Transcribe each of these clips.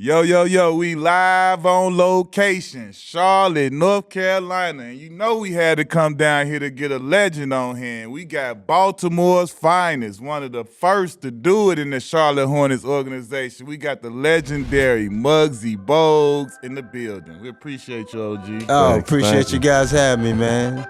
Yo, we live on location, Charlotte, North Carolina. And you know we had to come down here to get a legend on hand. We got Baltimore's finest, one of the first to do it in the Charlotte Hornets organization. We got the legendary Muggsy Bogues in the building. We appreciate you, OG. Oh, appreciate you guys having me, man.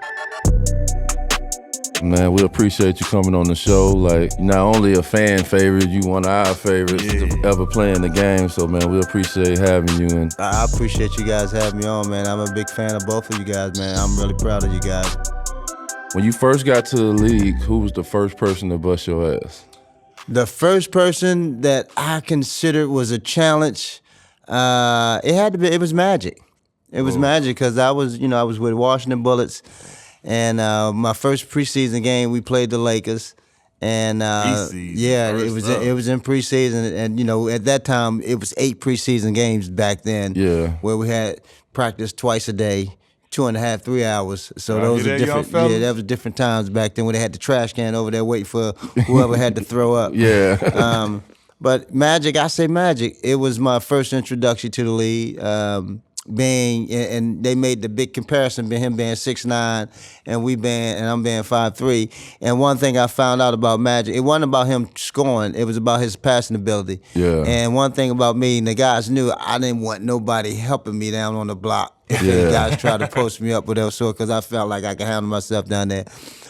Man, we appreciate you coming on the show. Like, not only a fan favorite, you one of our favorites to ever play in the game. So, man, we appreciate having you. And I appreciate you guys having me on, man. I'm a big fan of both of you guys, man. I'm really proud of you guys. when you first got to the league, who was the first person to bust your ass? The first person that I considered was a challenge, it was Magic. It was Magic because I was with Washington Bullets. And my first preseason game, we played the Lakers, and it was in preseason, and at that time it was 8 preseason games back then. Yeah, where we had practice twice a day, 2.5, 3 hours. So those are different. Yeah, that was different times back then when they had the trash can over there waiting for whoever had to throw up. Yeah. But Magic, I say Magic. It was my first introduction to the league. And they made the big comparison between him being 6'9" and I'm being 5'3". And one thing I found out about Magic, it wasn't about him scoring, it was about his passing ability. Yeah. And one thing about me, and the guys knew, I didn't want nobody helping me down on the block. The guys tried to post me up with that sort because I felt like I could handle myself down there.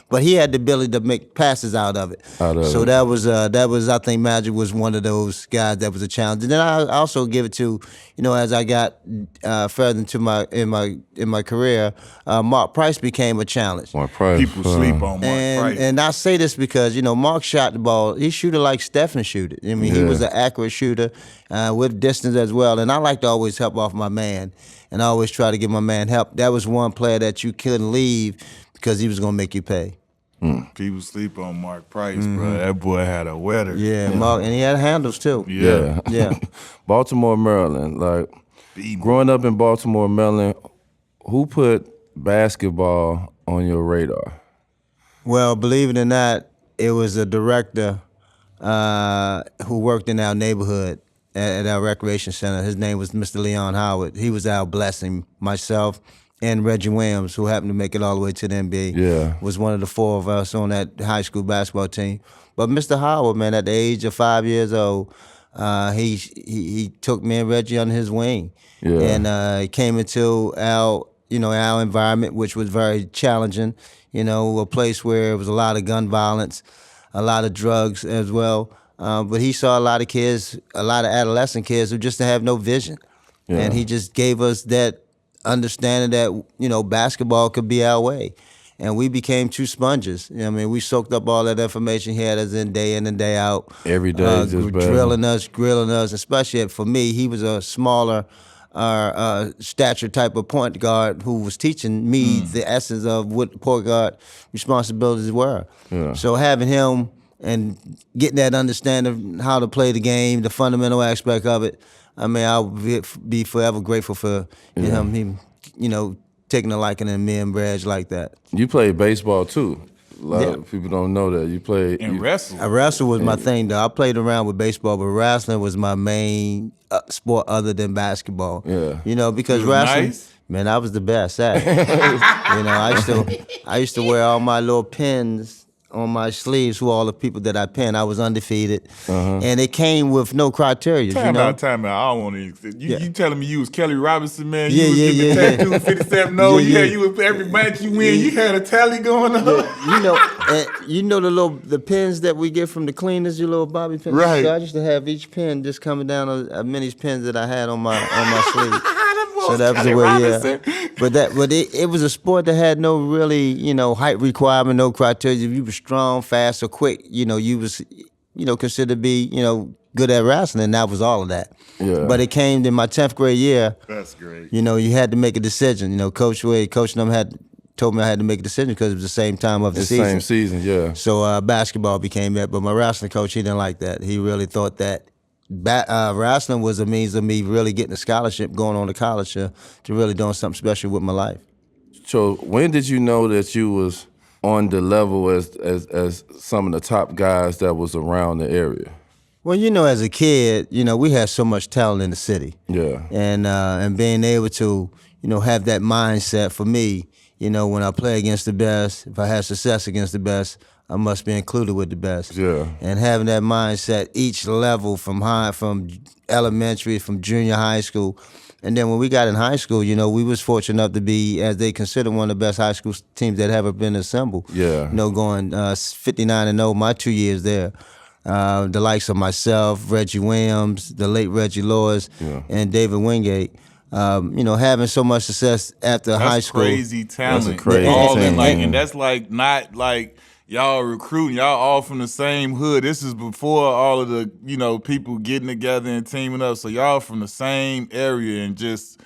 But he had the ability to make passes out of it. That was I think Magic was one of those guys that was a challenge. And then I also give it to, as I got further into my career, Mark Price became a challenge. Mark Price. People sleep on Mark Price. And I say this because, Mark shot the ball. He shoot it like Stephen shoot it. I mean, he was an accurate shooter with distance as well. And I like to always help off my man. And I always try to give my man help. That was one player that you couldn't leave because he was going to make you pay. People sleep on Mark Price, bro. That boy had a wetter. Yeah, Mark, and he had handles too. Yeah. Baltimore, Maryland. Like, growing up in Baltimore, Maryland, who put basketball on your radar? Well, believe it or not, it was a director who worked in our neighborhood at our recreation center. His name was Mr. Leon Howard. He was our blessing. Myself and Reggie Williams, who happened to make it all the way to the NBA, was one of the 4 of us on that high school basketball team. But Mr. Howard, man, at the age of 5 years old, he took me and Reggie under his wing, and came into our environment, which was very challenging. A place where it was a lot of gun violence, a lot of drugs as well. But he saw a lot of kids, a lot of adolescent kids who just have no vision, and he just gave us that understanding that basketball could be our way, and we became 2 sponges. We soaked up all that information he had us in and day out. Every day, just grilling us. Especially for me, he was a smaller stature type of point guard who was teaching me the essence of what point guard responsibilities were. So having him and getting that understanding of how to play the game, the fundamental aspect of it, I'll be forever grateful for him, taking a liking in me and Reg like that. You played baseball too. A lot of people don't know that. You played wrestle. Wrestle was my thing, though. I played around with baseball, but wrestling was my main sport other than basketball. Because wrestling, man, I was the best at it. I used to wear all my little pins on my sleeves who all the people that I pinned. I was undefeated. And it came with no criteria. Time out. I don't want to. You telling me you was Kelly Robinson, man? You was getting tattoo 57-0. You was every match you win, you had a tally going on. The pins that we get from the cleaners, your little bobby pins. Right. So I used to have each pin just coming down on many pins that I had on my sleeve. So that was the way, But it was a sport that had no really, height requirement, no criteria. If you were strong, fast, or quick, you was, considered to be, good at wrestling, and that was all of that. But it came in my 10th grade year. That's great. You had to make a decision. Coach and them told me I had to make a decision because it was the same time of the season. Same season, yeah. So basketball became that, but my wrestling coach, he didn't like that. He really thought that wrestling was a means of me really getting a scholarship, going on to college to really doing something special with my life. So when did you know that you was on the level as some of the top guys that was around the area? Well, as a kid, we had so much talent in the city. Yeah. And being able to, have that mindset for me, when I play against the best, if I have success against the best, I must be included with the best. Yeah. And having that mindset each level from elementary, from junior high school. And then when we got in high school, we was fortunate enough to be, as they consider, one of the best high school teams that ever been assembled. Yeah. Going 59-0 my 2 years there. The likes of myself, Reggie Williams, the late Reggie Lewis, and David Wingate. Having so much success after high school. That's crazy talent. That's a crazy all team, in, like, man. and that's like not like y'all recruiting. Y'all all from the same hood. This is before all of the people getting together and teaming up. So y'all from the same area, and just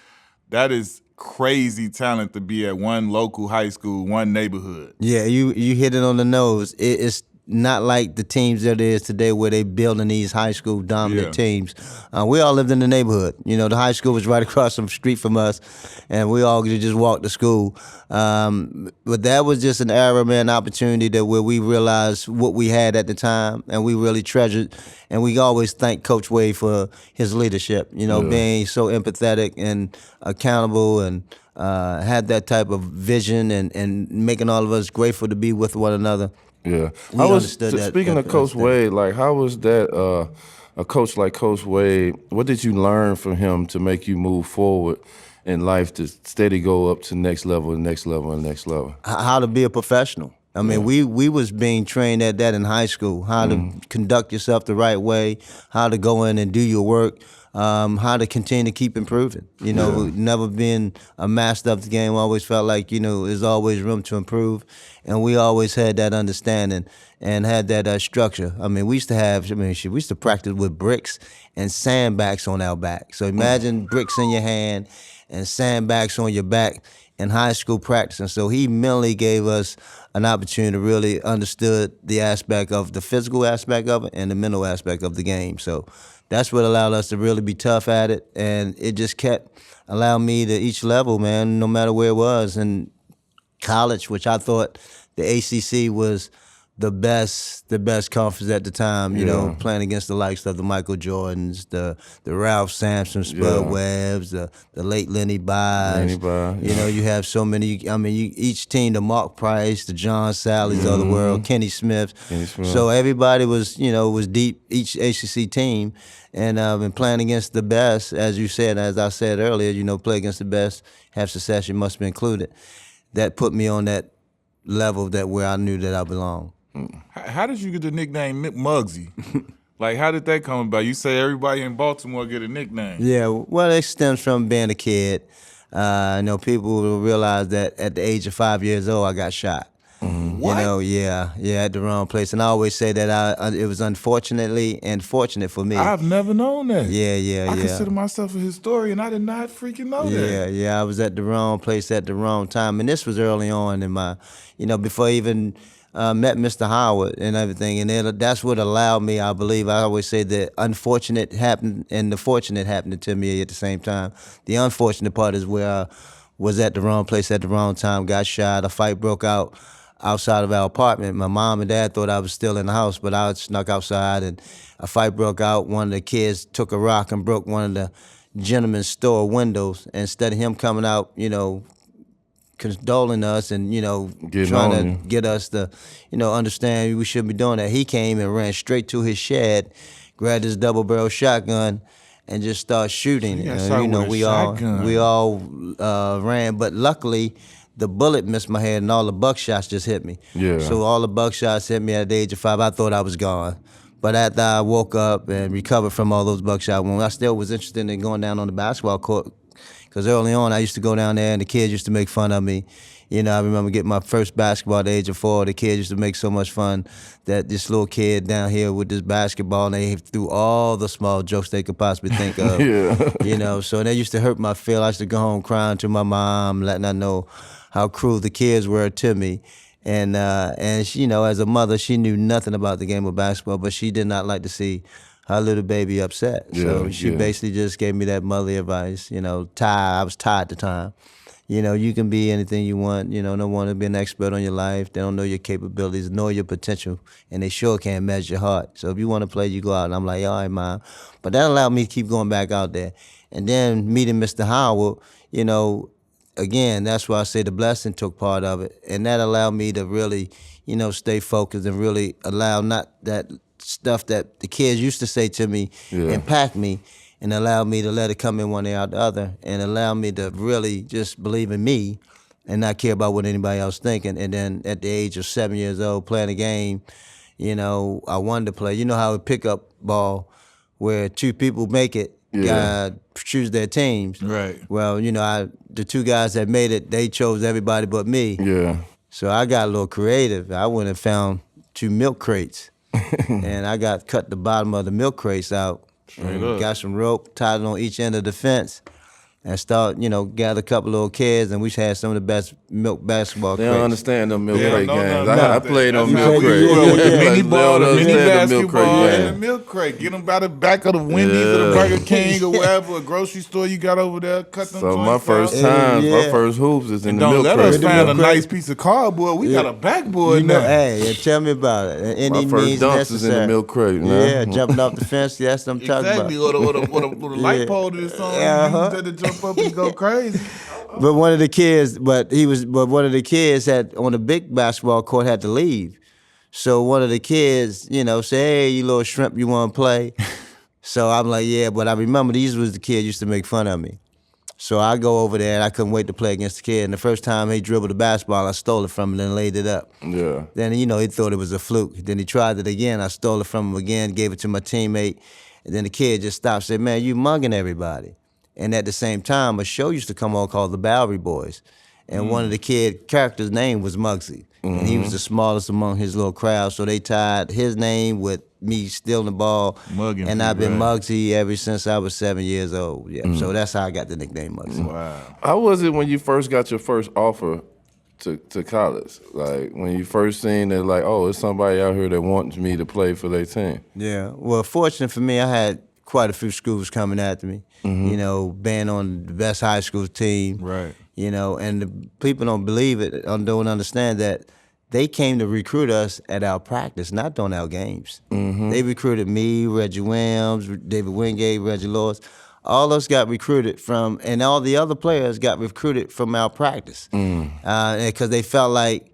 that is crazy talent to be at one local high school, one neighborhood. Yeah, you hit it on the nose. It's not like the teams that is today where they building these high school dominant teams. We all lived in the neighborhood. The high school was right across the street from us, and we all could just walk to school. But that was just an era, man, opportunity that where we realized what we had at the time, and we really treasured. And we always thank Coach Wade for his leadership, being so empathetic and accountable, and had that type of vision, and making all of us grateful to be with one another. Yeah. We understood that. Speaking of Coach Wade, like, how was that a coach like Coach Wade? What did you learn from him to make you move forward in life to steady go up to next level and next level and next level? How to be a professional. I mean, we was being trained at that in high school, how to conduct yourself the right way, how to go in and do your work, how to continue to keep improving. Never been a master of the game. Always felt like, there's always room to improve. And we always had that understanding and had that structure. I mean, we used to practice with bricks and sandbags on our back. So imagine bricks in your hand and sandbags on your back in high school practice. And so he mentally gave us an opportunity to really understood the aspect of the physical aspect of it and the mental aspect of the game. So that's what allowed us to really be tough at it. And it just kept allowing me to each level, man, no matter where it was. And college, which I thought the ACC was the best conference at the time, playing against the likes of the Michael Jordans, the Ralph Sampson, Spud Webbs, the late Lenny Byes. You have so many. I mean, each team, the Mark Price, the John Sallies of the world, Kenny Smith. So everybody was, was deep, each ACC team. And been playing against the best, as you said, as I said earlier, play against the best, have success, you must be included. That put me on that level where I knew that I belonged. How did you get the nickname Muggsy? Like, how did that come about? You say everybody in Baltimore get a nickname. Yeah, well, it stems from being a kid. People will realize that at the age of 5 years old, I got shot. What? At the wrong place. And I always say that it was unfortunately and fortunate for me. I've never known that. Yeah. I consider myself a historian. I did not freaking know that. Yeah. I was at the wrong place at the wrong time. And this was early on in my, before I even met Mr. Howard and everything. And that's what allowed me, I believe. I always say that unfortunate happened and the fortunate happened to me at the same time. The unfortunate part is where I was at the wrong place at the wrong time, got shot, a fight broke out outside of our apartment. My mom and dad thought I was still in the house, but I snuck outside and a fight broke out. One of the kids took a rock and broke one of the gentleman's store windows. And instead of him coming out, condoling us and, trying to get us to, understand we shouldn't be doing that, he came and ran straight to his shed, grabbed his double-barrel shotgun, and just started shooting. We all ran, but luckily the bullet missed my head and all the buckshots just hit me. Yeah. So all the buckshots hit me at the age of 5. I thought I was gone. But after I woke up and recovered from all those buckshot wounds, I still was interested in going down on the basketball court. Because early on, I used to go down there and the kids used to make fun of me. I remember getting my first basketball at the age of 4. The kids used to make so much fun that this little kid down here with this basketball, and they threw all the small jokes they could possibly think of. So that used to hurt my feel. I used to go home crying to my mom, letting her know how cruel the kids were to me. And she, as a mother, she knew nothing about the game of basketball, but she did not like to see her little baby upset. So she basically just gave me that motherly advice. I was tired at the time. You know, you can be anything you want. You know, no one to be an expert on your life. They don't know your capabilities, know your potential, and they sure can't measure your heart. So if you want to play, you go out. And I'm like, all right, Mom. But that allowed me to keep going back out there. And then meeting Mr. Howard, you know, again, that's why I say the blessing took part of it. And that allowed me to really, you know, stay focused and really allow not that stuff that the kids used to say to me impact me, and allow me to let it come in one ear out the other, and allow me to really just believe in me and not care about what anybody else thinking. And then at the age of 7 years old, playing a game, you know, I wanted to play. You know how a pickup ball, where two people make it, choose their teams. Right. Well, you know, the two guys that made it, they chose everybody but me. Yeah. So I got a little creative. I went and found 2 milk crates, and I cut the bottom of the milk crates out. Got some rope, tied it on each end of the fence, and gather a couple little kids, and we had some of the best milk basketball They crates. don't understand them milk crate games. No, I played on that's milk how we crate. grew up with the mini ball, the mini Understand the milk crate basketball, game. and the milk crate. Get them by the back of the Wendy's or the Burger King or wherever, a grocery store you got over there. Cut them So my joints first out. time, my first hoops is in the Don't milk let crate. us find a milk crate. nice piece of cardboard. We got a backboard You know, now. hey, tell me about it. Any My first means dunks necessary. is in the milk crate, man. Yeah, jumping off the fence. That's what I'm talking Exactly, about. or the light pole to the song. Uh-huh. You used to jump up and go crazy. But one of the kids, one of the kids had on the big basketball court had to leave. So one of the kids, you know, say, "Hey, you little shrimp, you want to play?" So I'm like, "Yeah," but I remember these was the kids used to make fun of me. So I go over there and I couldn't wait to play against the kid. And the first time he dribbled the basketball, I stole it from him and laid it up. Yeah. Then, you know, he thought it was a fluke. Then he tried it again. I stole it from him again, gave it to my teammate. And then the kid just stopped and said, "Man, you mugging everybody." And at the same time, a show used to come on called The Bowery Boys. And one of the kid characters' name was Muggsy. And he was the smallest among his little crowd. So they tied his name with me stealing the ball. Mugging and I've been people, right. Muggsy ever since I was 7 years old. Yeah. So that's how I got the nickname Muggsy. Wow. How was it when you first got your first offer to college? Like when you first seen that, like, oh, it's somebody out here that wants me to play for their team. Yeah. Well, fortunate for me, I had quite a few schools coming after me. You know, being on the best high school team. Right. You know, and the people don't believe it, don't understand that they came to recruit us at our practice, not on our games. They recruited me, Reggie Williams, David Wingate, Reggie Lewis. All of us got recruited from, and all the other players got recruited from our practice. Because they felt like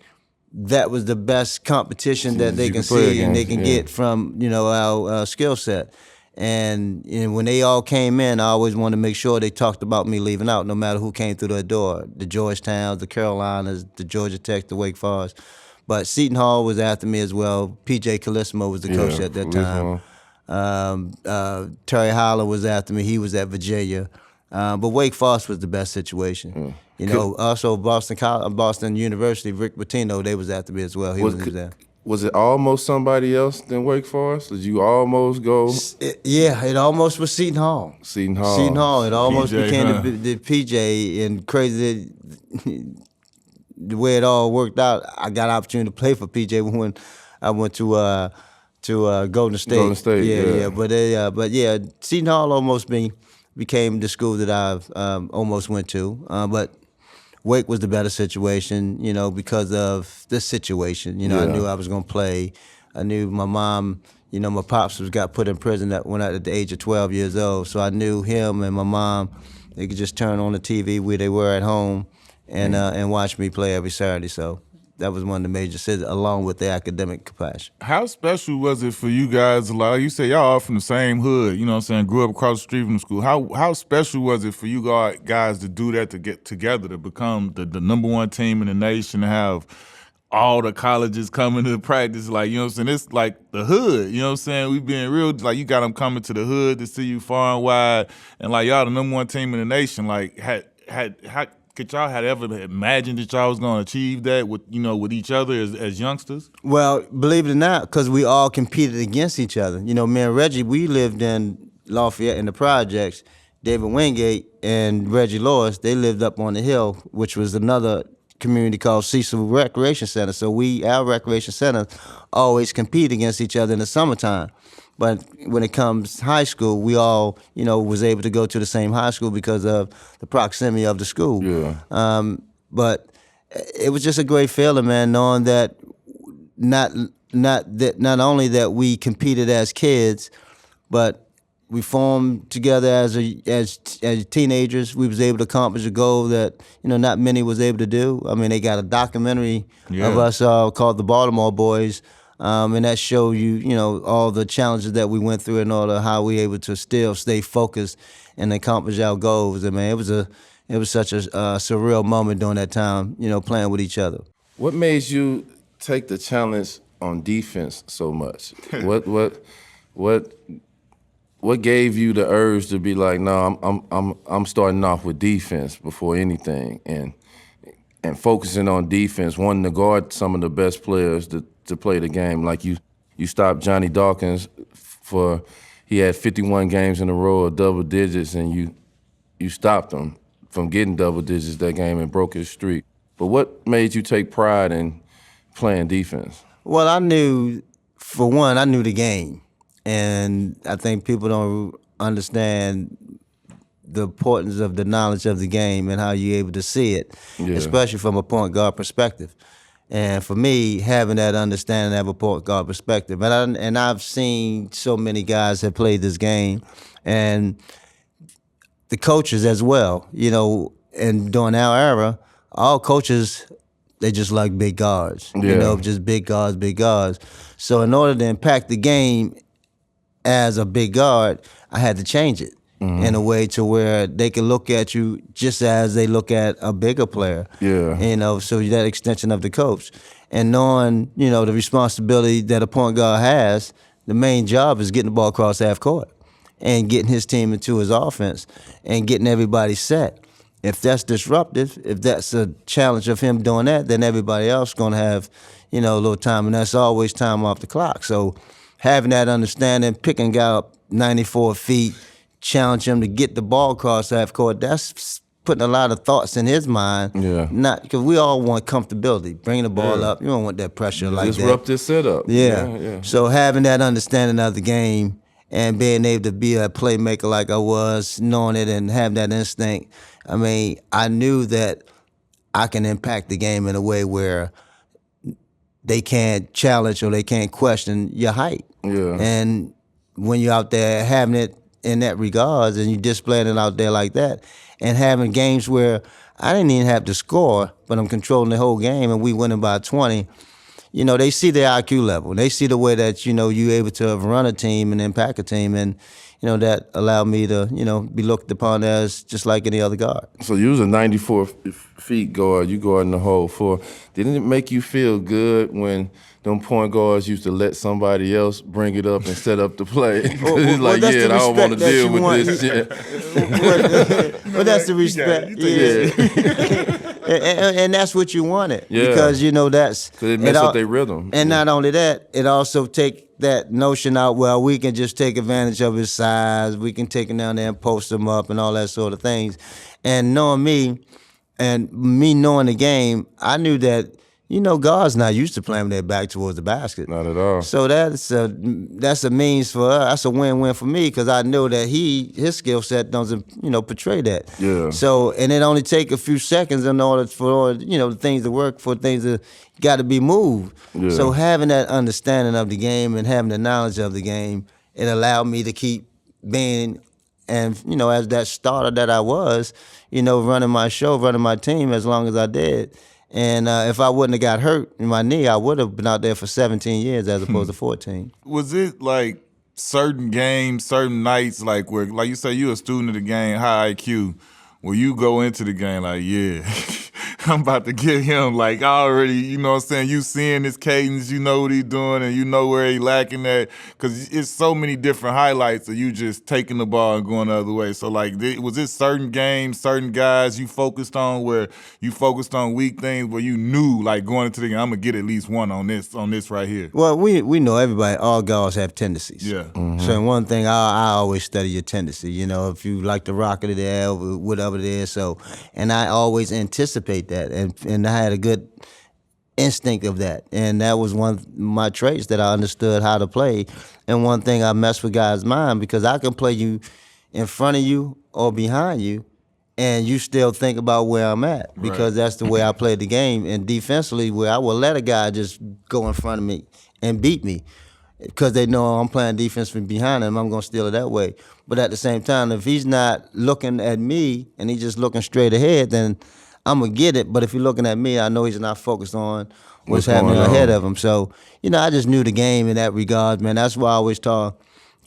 that was the best competition that they you can can play see and they against, can yeah. get from, you know, our skill set. And when they all came in, I always wanted to make sure they talked about me leaving out, no matter who came through the door. The Georgetowns, the Carolinas, the Georgia Tech, the Wake Forest. But Seton Hall was after me as well. P.J. Calissimo was the coach at that time. Terry Holland was after me. He was at Virginia. But Wake Forest was the best situation. You know, also Boston University, Rick Pitino, they was after me as well. He was there. Was it almost somebody else than Wake Forest? Did you almost go It almost was Seton Hall. Seton Hall? Seton Hall. It almost PJ, became huh? the PJ, and crazy the way it all worked out. I got an opportunity to play for PJ when I went to Golden State. Golden State, yeah. But Seton Hall almost became the school that I've almost went to. But Wake was the better situation, you know, because of this situation. You know, I knew I was going to play. I knew my mom, you know, my pops got put in prison when I at the age of 12 years old. So I knew him and my mom, they could just turn on the TV where they were at home and watch me play every Saturday. So that was one of the major decisions, along with the academic capacity. How special was it for you guys? Like you say, y'all all from the same hood, you know what I'm saying? Grew up across the street from the school. How special was it for you guys to do that, to get together, to become the number one team in the nation, to have all the colleges coming to practice? Like, you know what I'm saying? It's like the hood, you know what I'm saying? We being real, like you got them coming to the hood to see you far and wide, and like y'all the number one team in the nation. Like, could y'all have ever imagined that y'all was going to achieve that with each other as youngsters? Well, believe it or not, because we all competed against each other. You know, me and Reggie, we lived in Lafayette in the projects. David Wingate and Reggie Lewis, they lived up on the hill, which was another community called Cecil Recreation Center. So our recreation center always compete against each other in the summertime. But when it comes high school, we all, was able to go to the same high school because of the proximity of the school. Yeah. But it was just a great feeling, man, knowing that not only that we competed as kids, but we formed together as teenagers. We was able to accomplish a goal that not many was able to do. I mean, they got a documentary of us called the Baltimore Boys. And that showed you, all the challenges that we went through in order how we able to still stay focused and accomplish our goals. And man, it was such a surreal moment during that time, playing with each other. What made you take the challenge on defense so much? What gave you the urge to be like, no, I'm starting off with defense before anything, and focusing on defense, wanting to guard some of the best players to play the game. Like you stopped Johnny Dawkins he had 51 games in a row of double digits, and you stopped him from getting double digits that game and broke his streak. But what made you take pride in playing defense? Well, I knew the game. And I think people don't understand the importance of the knowledge of the game and how you're able to see it, especially from a point guard perspective. And for me, having that understanding of a point guard perspective, and I've seen so many guys that played this game, and the coaches as well. And during our era, all coaches, they just like big guards. Just big guards. So in order to impact the game as a big guard, I had to change it in a way to where they can look at you just as they look at a bigger player. Yeah. So that extension of the coach. And knowing, the responsibility that a point guard has, the main job is getting the ball across half court and getting his team into his offense and getting everybody set. If that's disruptive, if that's a challenge of him doing that, then everybody else is going to have, a little time, and that's always time off the clock. So having that understanding, picking a guy up 94 feet, challenge him to get the ball across half court, that's putting a lot of thoughts in his mind. Yeah. Not because we all want comfortability, bringing the ball up. You don't want that pressure like that. Disrupt this setup. Yeah. So having that understanding of the game and being able to be a playmaker like I was, knowing it and having that instinct, I mean, I knew that I can impact the game in a way where they can't challenge or they can't question your height. Yeah. And when you're out there having it in that regards and you displaying it out there like that, and having games where I didn't even have to score, but I'm controlling the whole game and we winning by 20, they see the IQ level. They see the way that, you're able to run a team and impact a team, and that allowed me to, be looked upon as just like any other guard. So you was a 94 feet guard. You guarding the whole floor. Didn't it make you feel good when them point guards used to let somebody else bring it up and set up the play? It's like, I don't want to deal with this shit. Well, that's the respect. And that's what you wanted. Yeah. Because, that's... Because it messes up their rhythm. And not only that, it also take that notion out, well, we can just take advantage of his size. We can take him down there and post him up and all that sort of things. And knowing me, and me knowing the game, I knew that, guards not used to playing with their back towards the basket. Not at all. So that's a means for us. That's a win-win for me because I know that his skill set doesn't, portray that. Yeah. So, and it only take a few seconds in order for, things to work, for things to got to be moved. Yeah. So having that understanding of the game and having the knowledge of the game, it allowed me to keep being, and, as that starter that I was, running my show, running my team as long as I did. And if I wouldn't have got hurt in my knee, I would have been out there for 17 years as opposed to 14. Was it like certain games, certain nights, like where, like you say, you're a student of the game, high IQ, where you go into the game like, I'm about to get him, like already, you seeing his cadence, you know what he's doing, and you know where he lacking at, because it's so many different highlights of you just taking the ball and going the other way. So like, was it certain games, certain guys you focused on where you focused on weak things where you knew like going into the game, I'm gonna get at least one on this right here? Well, we know everybody, all guards have tendencies. Yeah. Mm-hmm. So one thing, I always study your tendency, if you like to rock it there, whatever it is. So, and I always anticipate that. that, and I had a good instinct of that, and that was one of my traits that I understood how to play. And one thing I messed with guys' mind, because I can play you in front of you or behind you, and you still think about where I'm at, because that's the way I played the game. And defensively, where I will let a guy just go in front of me and beat me, because they know I'm playing defense from behind him, I'm going to steal it that way. But at the same time, if he's not looking at me and he's just looking straight ahead, then I'm going to get it. But if he's looking at me, I know he's not focused on what's happening ahead of him. So, I just knew the game in that regard, man. That's why I always try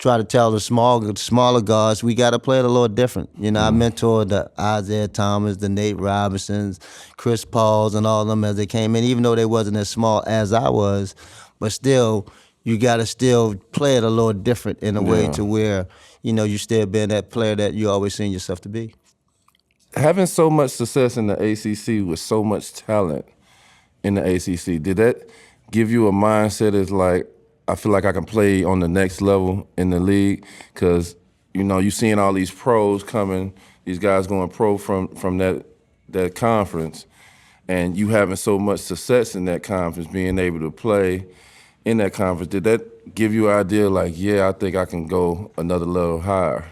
to tell the smaller guards, we got to play it a little different. I mentored the Isaiah Thomas, the Nate Robinsons, Chris Pauls, and all of them as they came in, even though they wasn't as small as I was. But still, you got to still play it a little different in a way to where, you still being that player that you always seen yourself to be. Having so much success in the ACC with so much talent in the ACC, did that give you a mindset as like, I feel like I can play on the next level in the league? Because, you seeing all these pros coming, these guys going pro from that conference, and you having so much success in that conference, being able to play in that conference, did that give you an idea like, yeah, I think I can go another level higher?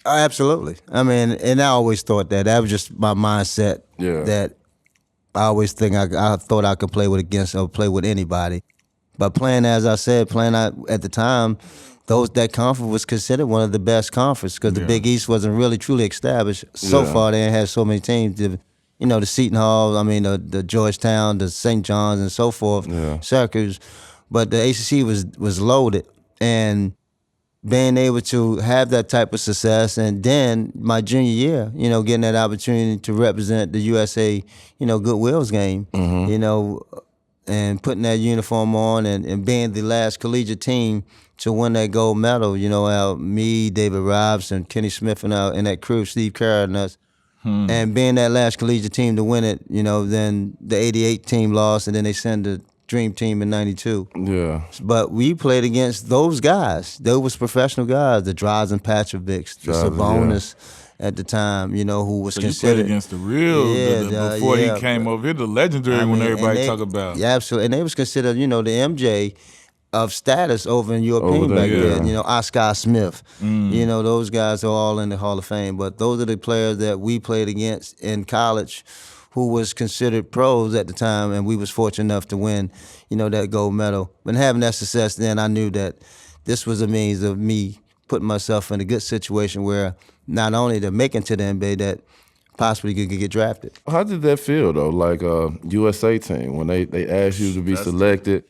Absolutely. I mean, and I always thought that. That was just my mindset. Yeah. That I always think I thought I could play with anybody. But playing, as I said, at the time, that conference was considered one of the best conferences, because the Big East wasn't really truly established. So far, they had so many teams. The Seton Hall, the Georgetown, the St. John's, and so forth, Syracuse. But the ACC was loaded, and being able to have that type of success, and then my junior year, getting that opportunity to represent the USA, Goodwill's game, and putting that uniform on, and being the last collegiate team to win that gold medal, me, David Robson, Kenny Smith, and that crew, Steve Curry and us, and being that last collegiate team to win it, then the '88 team lost, and then they sent the Dream Team in '92. Yeah. But we played against those guys. Those was professional guys, the Drazen Patrovics, the Sabonis at the time, who was considered. You played against the real, before he came over here, the legendary when everybody talk about. Yeah, absolutely. And they was considered, the MJ of status over in European back then. Oscar Smith. Those guys are all in the Hall of Fame. But those are the players that we played against in college, who was considered pros at the time, and we was fortunate enough to win, that gold medal. But having that success, then I knew that this was a means of me putting myself in a good situation where not only to make it to the NBA, that possibly could get drafted. How did that feel, though, like a USA team, when they asked you to be selected,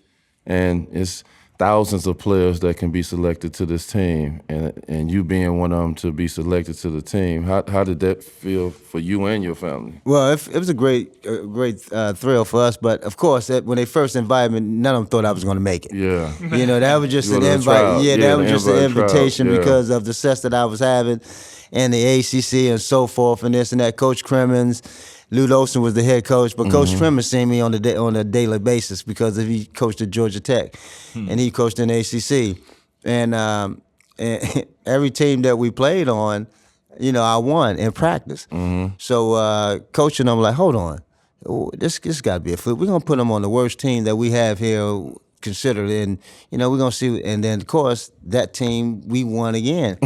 and it's thousands of players that can be selected to this team, and you being one of them to be selected to the team? How did that feel for you and your family? Well, it was a great thrill for us, but of course, when they first invited me, none of them thought I was going to make it. Yeah. That was just an invite. That was just an invitation because of the success that I was having, and the ACC and so forth, and this and that. Coach Crimmins, Lou Olson was the head coach, but Coach Crimmins seen me on a daily basis because he coached at Georgia Tech, and he coached in the ACC, and every team that we played on, I won in practice. So coaching them like, hold on, this got to be a fluke. We're gonna put them on the worst team that we have here considered, and we're gonna see. And then of course that team we won again.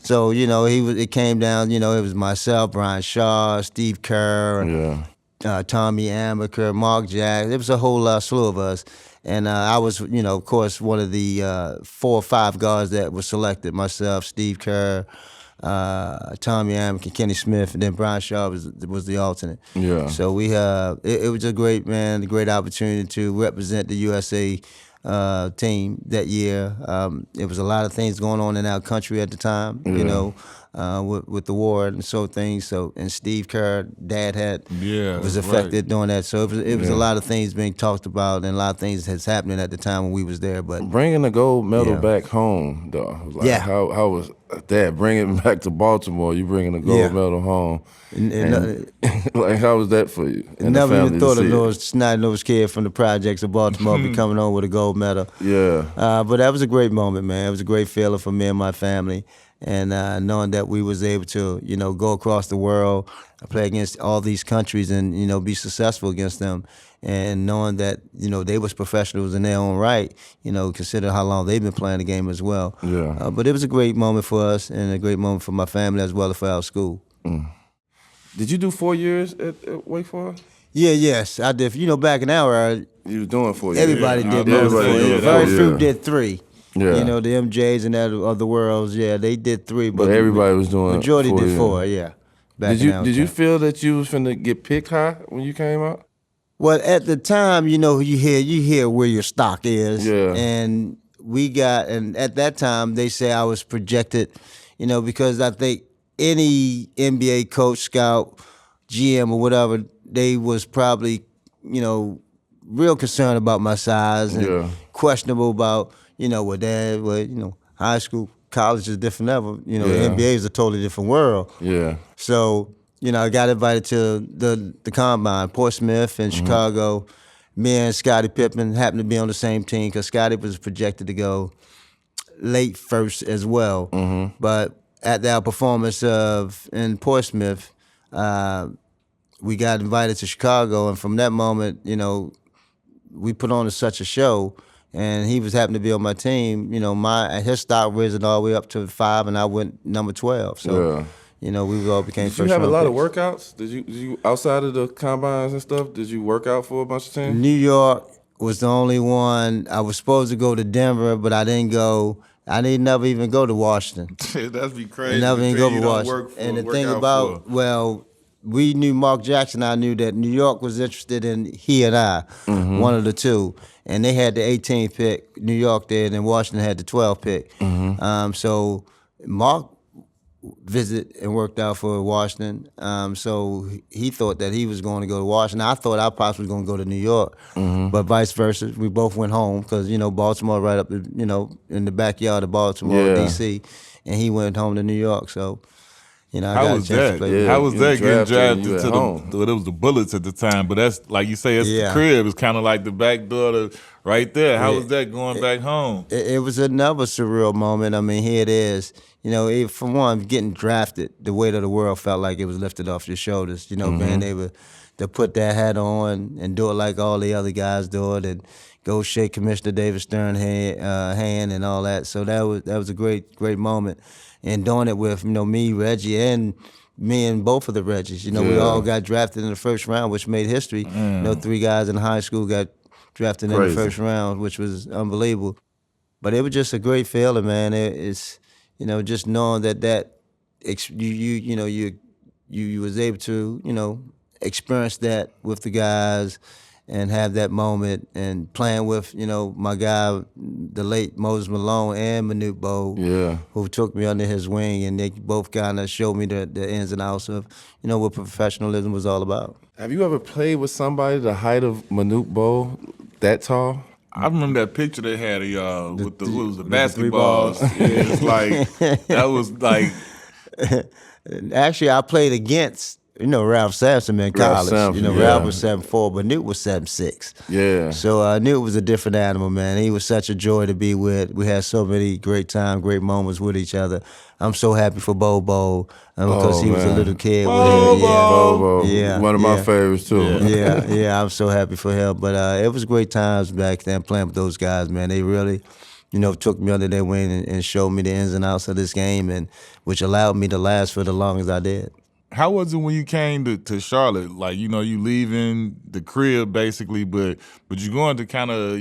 So it came down. It was myself, Brian Shaw, Steve Kerr, Tommy Amaker, Mark Jackson. It was a whole slew of us, and I was of course one of the 4 or 5 guards that was selected. Myself, Steve Kerr, Tommy Amaker, Kenny Smith, and then Brian Shaw was the alternate. Yeah. So we it was a great opportunity to represent the USA team that year. It was a lot of things going on in our country at the time, with the war and things. So, and Steve Kerr, Dad was affected during that. So it was a lot of things being talked about, and a lot of things that's happening at the time when we was there. But bringing the gold medal back home, though, how was that? Bringing it back to Baltimore, you bringing the gold medal home. And how was that for you? Never even thought of those snot-nosed kid from the projects of Baltimore be coming home with a gold medal. Yeah. But that was a great moment, man. It was a great feeling for me and my family. and knowing that we was able to, go across the world, play against all these countries, and be successful against them, and knowing that they was professionals in their own right, consider how long they've been playing the game as well. Yeah. But it was a great moment for us and a great moment for my family as well as for our school. Did you do 4 years at Wake Forest? Yes, I did. Back in our era, You was doing 4 years. everybody did Everybody most. did Very 4 few years. did 3. Yeah. The MJs and that of the worlds, they did 3, But everybody was doing majority 4 did years. 4. Yeah. Back Did in our you time. feel that you was finna get picked high when you came out? Well, at the time, you hear where your stock is, Yeah. and and at that time they say I was projected, because I think any NBA coach, scout, GM or whatever, they was probably, real concerned about my size and Yeah. questionable about, high school, college is different level. The NBA is a totally different world. Yeah. So, I got invited to the combine, Portsmouth in Chicago. Me and Scottie Pippen happened to be on the same team because Scottie was projected to go late first as well. But at our performance in Portsmouth, we got invited to Chicago, and from that moment, we put on such a show. And he was happened to be on my team. His stock risen all the way up to 5, and I went number 12. So, we all became Did you first have a round lot of picks. workouts? Did you outside of the combines and stuff? Did you work out for a bunch of teams? New York was the only one. I was supposed to go to Denver, but I didn't go. I didn't never even go to Washington. That'd be crazy. I never even go You to don't Washington. work for- And the work thing out about, for- we knew Mark Jackson. I knew that New York was interested in he and I, one of the two. And they had the 18th pick, New York did, and Washington had the 12th pick. So Mark visited and worked out for Washington. So he thought that he was going to go to Washington. I thought I possibly was going to go to New York, but vice versa. We both went home because, Baltimore right up, in the backyard of Baltimore, Yeah. D.C., and he went home to New York. So, I How got was a chance that? to play. Yeah. How was you that getting drafted and you drafted at to home. well, it was the Bullets at the time, but that's like you say, it's Yeah. the crib. It's kind of like the back door to right there. How Yeah. was that going back home? It was another surreal moment. I mean, here it is. For one, getting drafted, the weight of the world felt like it was lifted off your shoulders. Being able to put that hat on and do it like all the other guys do it, and go shake Commissioner David Stern's hand and all that. So that was a great moment. And doing it with me, Reggie, and me and both of the Reggies. We Yeah. all got drafted in the first round, which made history. 3 guys in high school got drafted in Crazy. the first round, which was unbelievable. But it was just a great feeling, man. It's just knowing that you was able to experience that with the guys and have that moment and playing with my guy, the late Moses Malone and Manute Bol, Yeah. who took me under his wing, and they both kind of showed me the ins and outs of what professionalism was all about. Have you ever played with somebody the height of Manute Bol, that tall? I remember that picture they had of y'all with the what was the with the 3 basketballs. balls. Yeah, it's like that was like Actually, I played against Ralph Sampson in college. Sampson, yeah. Ralph was 7'4", but Newt was 7'6". Yeah. So Newt was a different animal, man. He was such a joy to be with. We had so many great times, great moments with each other. I'm so happy for Bobo because he was a man. little kid Bobo! with him. Bobo, Yeah, one of my yeah. favorites too. Yeah, I'm so happy for him. But it was great times back then playing with those guys, man. They really, took me under their wing and showed me the ins and outs of this game, and which allowed me to last for the long as I did. how was it when you came to Charlotte? Like, you leaving the crib basically, but you going to kind of,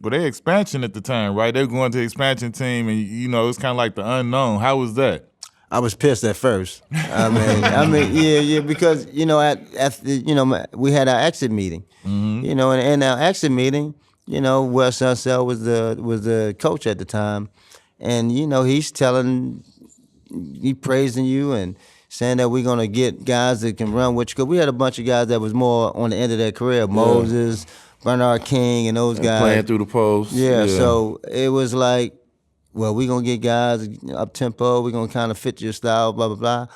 were they expansion at the time, right? They were going to the expansion team, and it's kind of like the unknown. How was that? I was pissed at first. Yeah, because we had our exit meeting, and in our exit meeting, Wes Unseld was the coach at the time, and he's praising you and saying that we're gonna get guys that can run with you. Cause we had a bunch of guys that was more on the end of their career, Moses, Bernard King, and those guys Playing through the post. Yeah, so it was like, well, we're going to get guys up tempo. We're going to kind of fit your style, blah, blah, blah.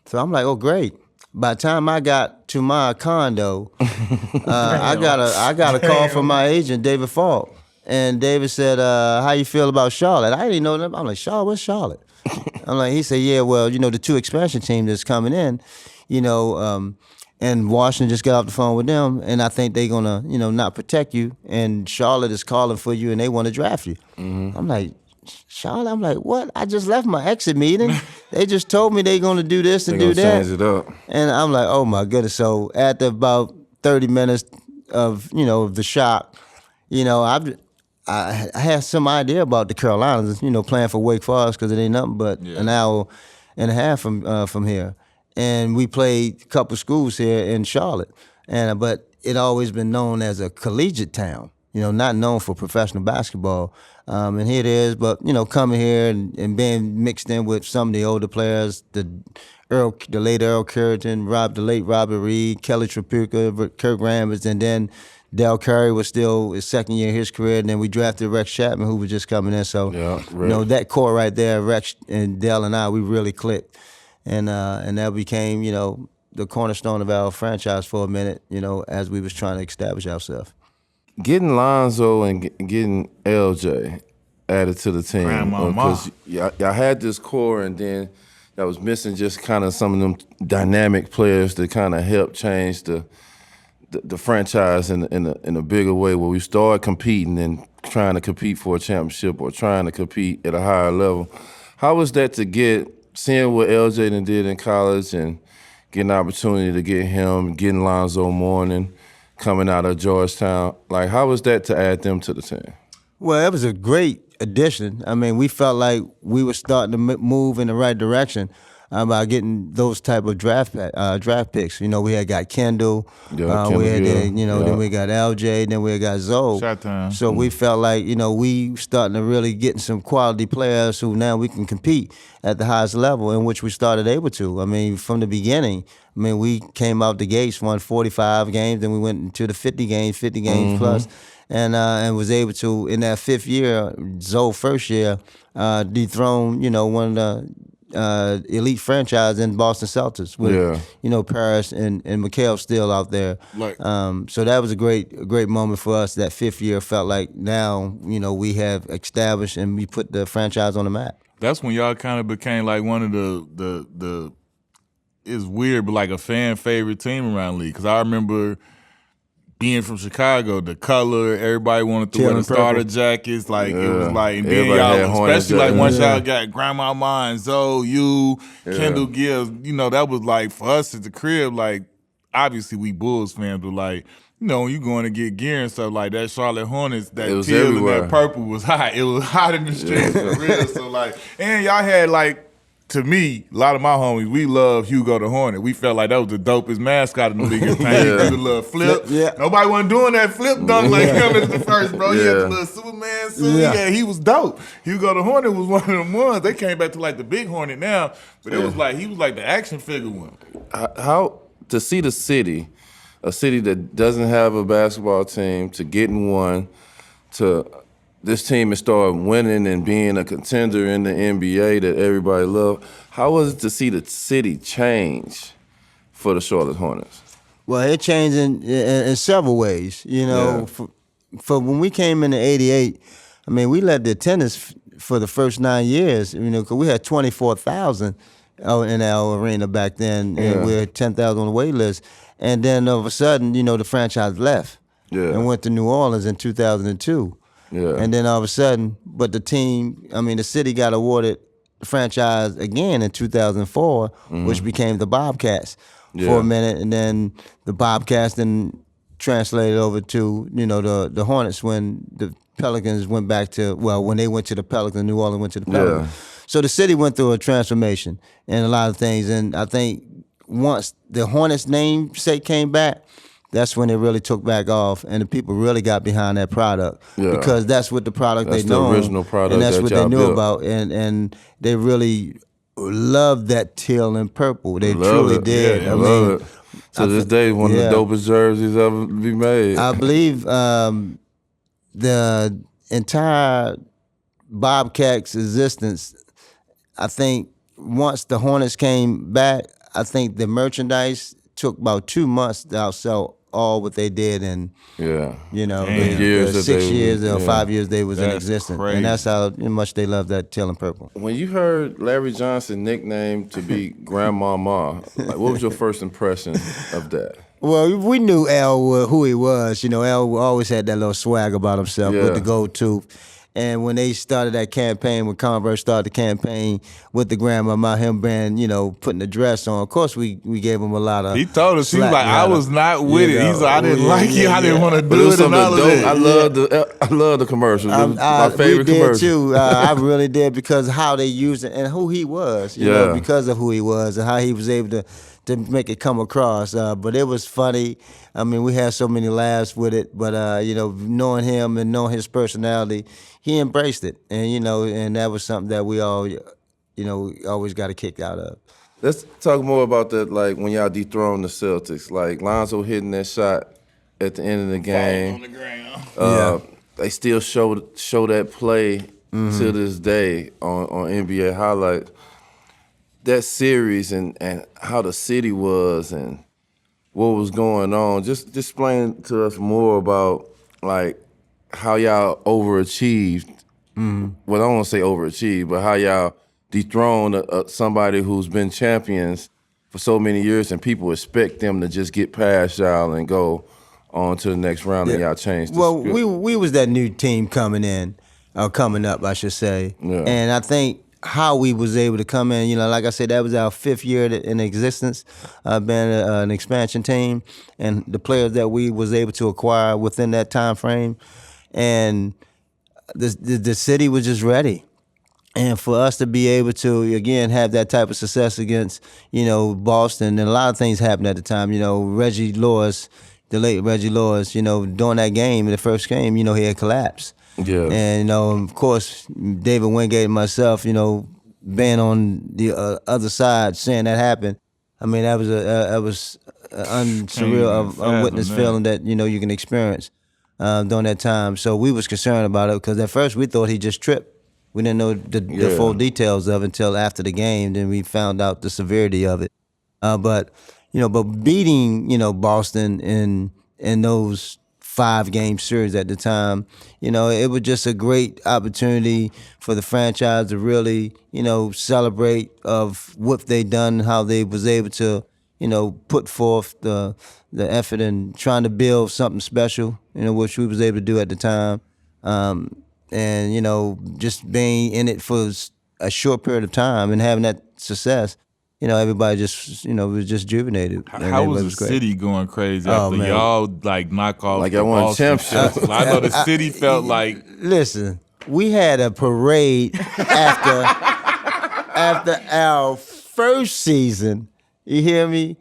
So I'm like, oh, great. By the time I got to my condo, I got a call from my agent, David Falk. And David said, how you feel about Charlotte? I didn't know them. I'm like, Charlotte, what's Charlotte? I'm like, he said, yeah, well, the two expansion team that's coming in, and Washington just got off the phone with them, and I think they're gonna, not protect you. And Charlotte is calling for you, and they want to draft you. Mm-hmm. I'm like, Charlotte. I'm like, what? I just left my exit meeting. They just told me they're gonna do this and do that. Change it up. And I'm like, oh my goodness. So after about 30 minutes of the shock, I had some idea about the Carolinas, playing for Wake Forest because it ain't nothing but an hour and a half from here. And we played a couple schools here in Charlotte, but it always been known as a collegiate town, not known for professional basketball. And here it is, but coming here and being mixed in with some of the older players, the late Earl Currington, the late Robert Reed, Kelly Tripucka, Kirk Rambis, and then Del Curry was still his second year of his career, and then we drafted Rex Chapman, who was just coming in. So, that core right there, Rex and Del and I, we really clicked. And that became, the cornerstone of our franchise for a minute, as we was trying to establish ourselves. Getting Lonzo and getting LJ added to the team. Grandmama. Because y'all had this core, and then y'all was missing just kind of some of them dynamic players that kind of help change the franchise in a bigger way, where we started competing and trying to compete for a championship or trying to compete at a higher level. How was that to seeing what LJ did in college and getting an opportunity to get him, getting Lonzo Mourning coming out of Georgetown? Like, how was that to add them to the team? Well, it was a great addition. I mean, we felt like we were starting to move in the right direction by getting those type of draft picks. We had got Kendall, we had then we got LJ, then we got Zoe. So we felt like we starting to really getting some quality players who now we can compete at the highest level, in which we started able to. I mean, from the beginning, we came out the gates, won 45 games, then we went into the 50 games plus. And was able to, in that fifth year, Zoe first year, dethrone, one of the elite franchise in Boston Celtics with Paris and Mikhail still out there. So that was a great moment for us. That fifth year felt like now we have established and we put the franchise on the map. That's when y'all kind of became like one of the it's weird, but like a fan favorite team around the league. Because I remember being from Chicago, the color, everybody wanted to wear the starter jackets. Like it was like, and then y'all, especially like once y'all got Grandmama and Zoe, Kendall Gibbs, that was like for us at the crib. Like obviously we Bulls fans, but like when you going to get gear and stuff like that, Charlotte Hornets, that teal everywhere. And that purple was hot. It was hot in the streets for real. So like, and y'all had like. To me, a lot of my homies, we love Hugo the Hornet. We felt like that was the dopest mascot in the league. He did the little flip. Nobody wasn't doing that flip dunk like him at the first, bro. He had the little Superman suit. He was dope. Hugo the Hornet was one of them ones. They came back to like the big Hornet now, but it was like he was like the action figure one. How to see the city, a city that doesn't have a basketball team, to getting one, to this team has started winning and being a contender in the NBA that everybody loved. How was it to see the city change for the Charlotte Hornets? Well, it changed in several ways. For when we came in '88, I mean, we led the attendance for the first 9 years. Because we had 24,000 in our arena back then, and we had 10,000 on the wait list. And then all of a sudden, the franchise left and went to New Orleans in 2002. And then all of a sudden, but the team, the city got awarded the franchise again in 2004, which became the Bobcats for a minute. And then the Bobcats then translated over to, the Hornets when the Pelicans went back to, when they went to the Pelicans, New Orleans went to the Pelicans. So the city went through a transformation and a lot of things. And I think once the Hornets namesake came back, that's when it really took back off, and the people really got behind that product because that's what the product they know, the original product, and that's what they knew built. about, and they really loved that teal and purple. They truly did. I love it. To this day, one of the dopest jerseys ever be made. I believe the entire Bobcats' existence. I think once the Hornets came back, I think the merchandise took about 2 months to outsell all what they did in Yeah. Damn. Years that 6 they- years or yeah. 5 years they was in That's existence, crazy. and that's how much they loved that teal and purple. When you heard Larry Johnson nicknamed to be Grandmama, like, what was your first impression of that? Well, we knew Al who he was. You know, Al always had that little swag about himself Yeah. with the gold tooth. And when they started that campaign, when Converse started the campaign with the Grandmama, him being, putting the dress on, of course we gave him a lot of He told us, he was slack, like, I was not with it. He's like, I didn't like it. I didn't want to But it do was it and something all of dope. that. I love the commercials. It was my favorite we did commercial. too. I really did, because of how they used it and who he was. You know, because of who he was and how he was able to make it come across. But it was funny. I mean, we had so many laughs with it. But knowing him and knowing his personality, he embraced it, and and that was something that we all, always got a kick out of. Let's talk more about that, like when y'all dethroned the Celtics, like Lonzo hitting that shot at the end of the game. On the ground. They still show that play to this day on NBA highlights. That series and how the city was and what was going on. Just explain to us more about like how y'all overachieved. Well, I don't want to say overachieved, but how y'all dethroned somebody who's been champions for so many years, and people expect them to just get past y'all and go on to the next round, and y'all changed. Well, we was that new team coming up, I should say, and I think how we was able to come in, like I said, that was our 5th year in existence, being an expansion team, and the players that we was able to acquire within that time frame, and the city was just ready. And for us to be able to, again, have that type of success against, Boston, and a lot of things happened at the time. Reggie Lewis, the late Reggie Lewis, during that game, in the first game, he had collapsed. Yeah. And, of course, David Wingate and myself, being on the other side, seeing that happen, I mean, that was an unsurreal, unwitnessed feeling that, you can experience during that time. So we was concerned about it, because at first we thought he just tripped. We didn't know the full details of it until after the game. Then we found out the severity of it. But beating Boston in those 5-game series at the time, it was just a great opportunity for the franchise to really celebrate of what they done, how they was able to put forth the effort in trying to build something special, which we was able to do at the time. And just being in it for a short period of time and having that success, everybody just was just juvenated. How was the city going crazy after y'all knock off like the y'all won a Boston championship? Celtics? I know the city felt like. Listen, we had a parade after our first season. You hear me?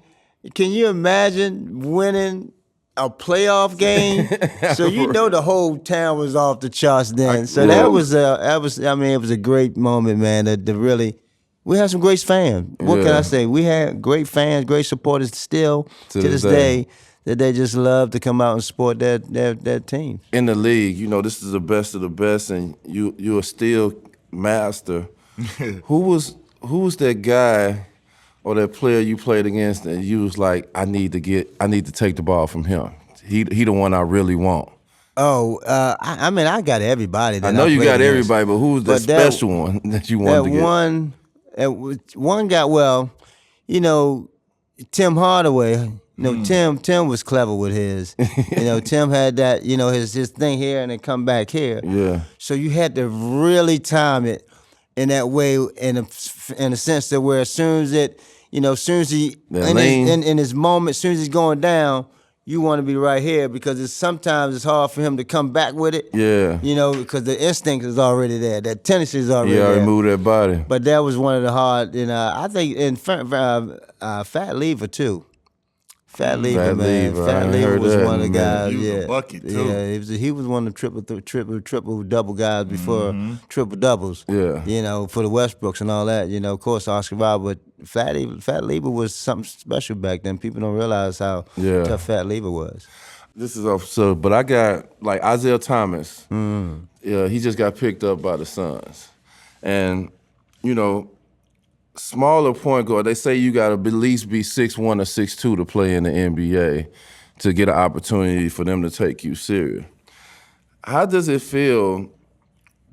Can you imagine winning a playoff game? So the whole town was off the charts then. So it was a great moment, man. To really, we had some great fans. What can I say? We had great fans, great supporters still to this day, that they just love to come out and support that team. In the league, this is the best of the best, and you're still master. Who was that guy or that player you played against and you was like, I need to take the ball from him. He the one I really want. Oh, I got everybody. I know you got everybody, but who was the special one that you wanted to get? One got, Tim Hardaway. Tim was clever with his. Tim had that, his thing here and then come back here. Yeah. So you had to really time it in that way, in a sense that where as soon as he in his moment, as soon as he's going down, you want to be right here, because sometimes it's hard for him to come back with it. Yeah. Because the instinct is already there. That tendency is already there. Yeah, he moved that body. But that was one of the hard, I think, in Fat Lever too. Fat Lever, man. Fat Lever was one of the guys. He was a bucket too. Yeah, he was one of the triple double guys before triple doubles. Yeah. For the Westbrooks and all that. Of course, Oscar Wilde, but Fat Lever was something special back then. People don't realize how tough Fat Lever was. This is off, so, but I got like Isaiah Thomas. Yeah, he just got picked up by the Suns, and smaller point guard. They say you got to at least be 6'1" or 6'2" to play in the NBA. to get an opportunity for them to take you serious. How does it feel,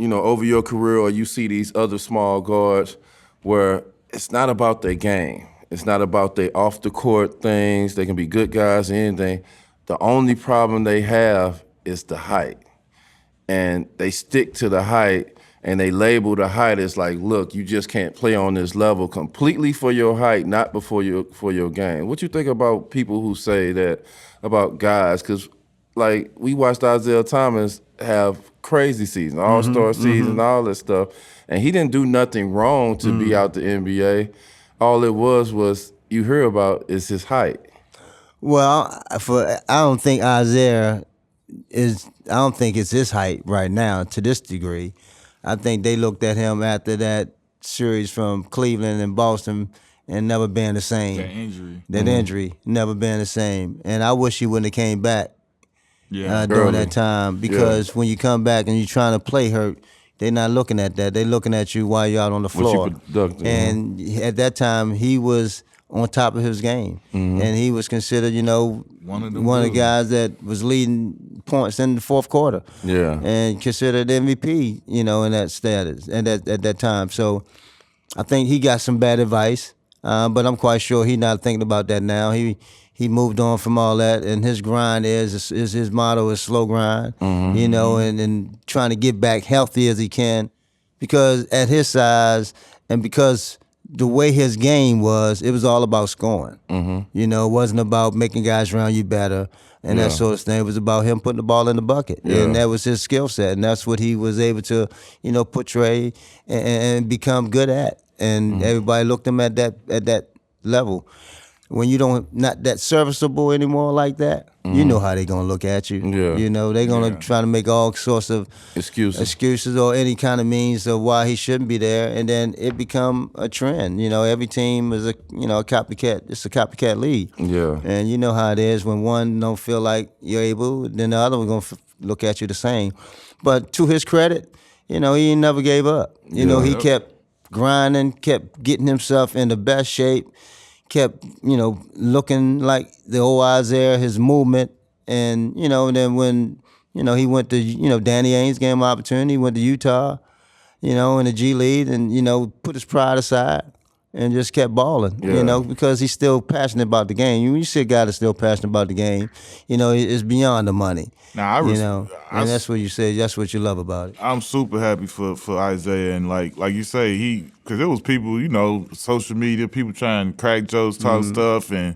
over your career, or you see these other small guards where it's not about their game. It's not about their off-the-court things. They can be good guys or anything. The only problem they have is the height. And they stick to the height, and they label the height as like, look, you just can't play on this level completely for your height, not for your game. What you think about people who say that about guys? Because, like, we watched Isaiah Thomas have crazy season, all-star season, all that stuff, and he didn't do nothing wrong to be out the NBA. All it was you hear about is his height. Well, I don't think Isaiah I don't think it's his height right now to this degree. I think they looked at him after that series from Cleveland and Boston and never been the same. That injury, never been the same. And I wish he wouldn't have came back during that time, because when you come back and you're trying to play hurt, they're not looking at that. They're looking at you while you're out on the floor. And at that time, he was on top of his game. And he was considered, one of the guys that was leading points in the fourth quarter. Yeah. And considered MVP, in that status and at that time. So I think he got some bad advice, but I'm quite sure he's not thinking about that now. He moved on from all that, and his grind is his motto is slow grind, and trying to get back healthy as he can, because at his size and because the way his game was, it was all about scoring. It wasn't about making guys around you better and that sort of thing. It was about him putting the ball in the bucket, and that was his skill set, and that's what he was able to, portray and become good at. And everybody looked him at that level. When you not that serviceable anymore like that, you know how they're gonna look at you. They're gonna try to make all sorts of excuses or any kind of means of why he shouldn't be there, and then it become a trend. Every team is a copycat. It's a copycat league. And you know how it is when one don't feel like you're able, then the other one gonna look at you the same. But to his credit, he never gave up. He kept grinding, kept getting himself in the best shape. Kept, looking like the old Isaiah, his movement, and, then when, he went to, Danny Ainge gave him an opportunity, he went to Utah, in the G League, and, put his pride aside and just kept balling, because he's still passionate about the game. When you see a guy that's still passionate about the game, it's beyond the money. And that's what you say. That's what you love about it. I'm super happy for Isaiah, and like you say, because there was people, social media, people trying to crack jokes, talk stuff, and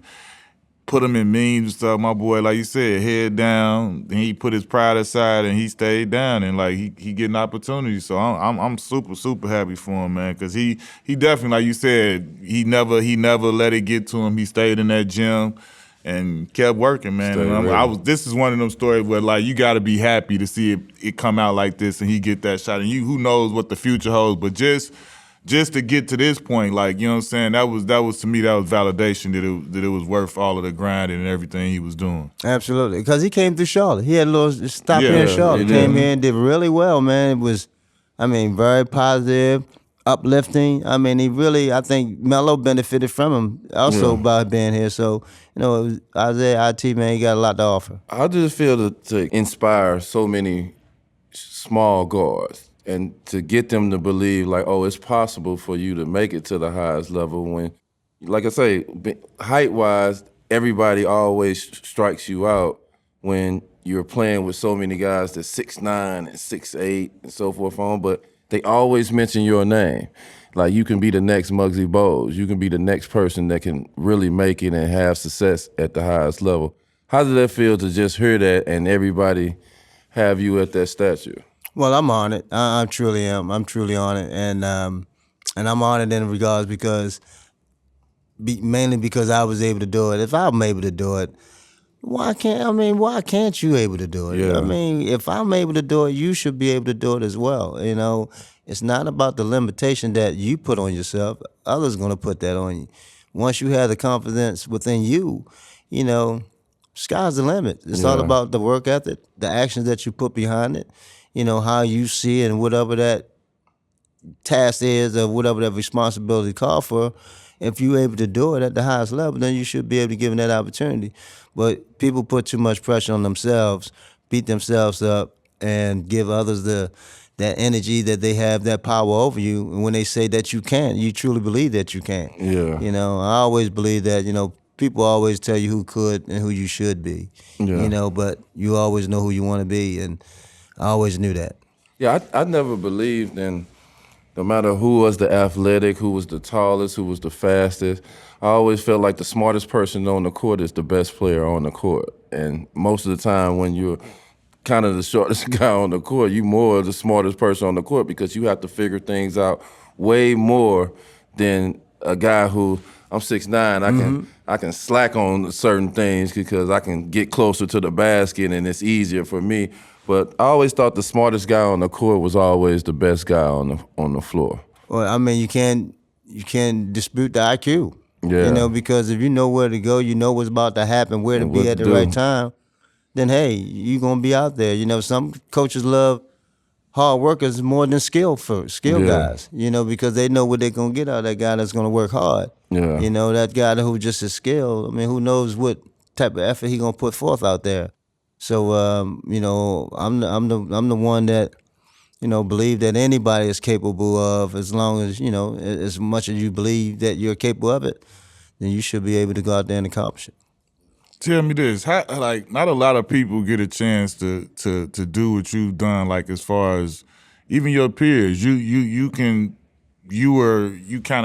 put him in memes and stuff. My boy, like you said, head down, and he put his pride aside and he stayed down, and like he getting opportunities. So I'm super happy for him, man, because he definitely, like you said, he never let it get to him. He stayed in that gym and kept working, man. And this is one of them stories where, like, you got to be happy to see it come out like this and he get that shot. And who knows what the future holds, but just to get to this point, like, you know what I'm saying, that was to me, that was validation that it was worth all of the grinding and everything he was doing. Absolutely, because he came through Charlotte. He had a little stop here in Charlotte. Came here and did really well, man. It was, very positive, uplifting. I think Melo benefited from him also by being here. So, Isaiah IT, man, he got a lot to offer. How does it feel to inspire so many small guards and to get them to believe, like, oh, it's possible for you to make it to the highest level when, like I say, height-wise, everybody always strikes you out when you're playing with so many guys that's 6'9" and 6'8" and so forth on, but they always mention your name. Like, you can be the next Muggsy Bogues. You can be the next person that can really make it and have success at the highest level. How does that feel to just hear that and everybody have you at that stature? Well, I'm on it. I truly am. I'm truly on it, and I'm on it in regards mainly because I was able to do it. If I'm able to do it, why can't you able to do it? Yeah. If I'm able to do it, you should be able to do it as well. It's not about the limitation that you put on yourself. Others going to put that on you. Once you have the confidence within you, sky's the limit. It's all about the work ethic, the actions that you put behind it, how you see it, and whatever that task is or whatever that responsibility call for, if you're able to do it at the highest level, then you should be able to give them that opportunity. But people put too much pressure on themselves, beat themselves up, and give others that energy that they have that power over you. And when they say that you can't, you truly believe that you can't. Yeah. You know, I always believe that, people always tell you who could and who you should be. Yeah. But you always know who you want to be, and I always knew that. Yeah, I never believed in, no matter who was the athletic, who was the tallest, who was the fastest, I always felt like the smartest person on the court is the best player on the court. And most of the time when you're kind of the shortest guy on the court, you more the smartest person on the court because you have to figure things out way more than a guy who, I'm 6'9", I can slack on certain things because I can get closer to the basket and it's easier for me. But I always thought the smartest guy on the court was always the best guy on the floor. Well, I mean, you can't dispute the IQ. Yeah. Because if you know where to go, you know what's about to happen, where to And be what at to the do. right time, then hey, you're gonna be out there. Some coaches love hard workers more than skill Yeah. guys. Because they know what they're gonna get out of that guy that's gonna work hard. Yeah. That guy who just is skilled. I mean, who knows what type of effort he gonna put forth out there. So I'm the one that believe that anybody is capable of, as long as as much as you believe that you're capable of it, then you should be able to go out there and accomplish it. Tell me this: not a lot of people get a chance to do what you've done. Like as far as even your peers, you kind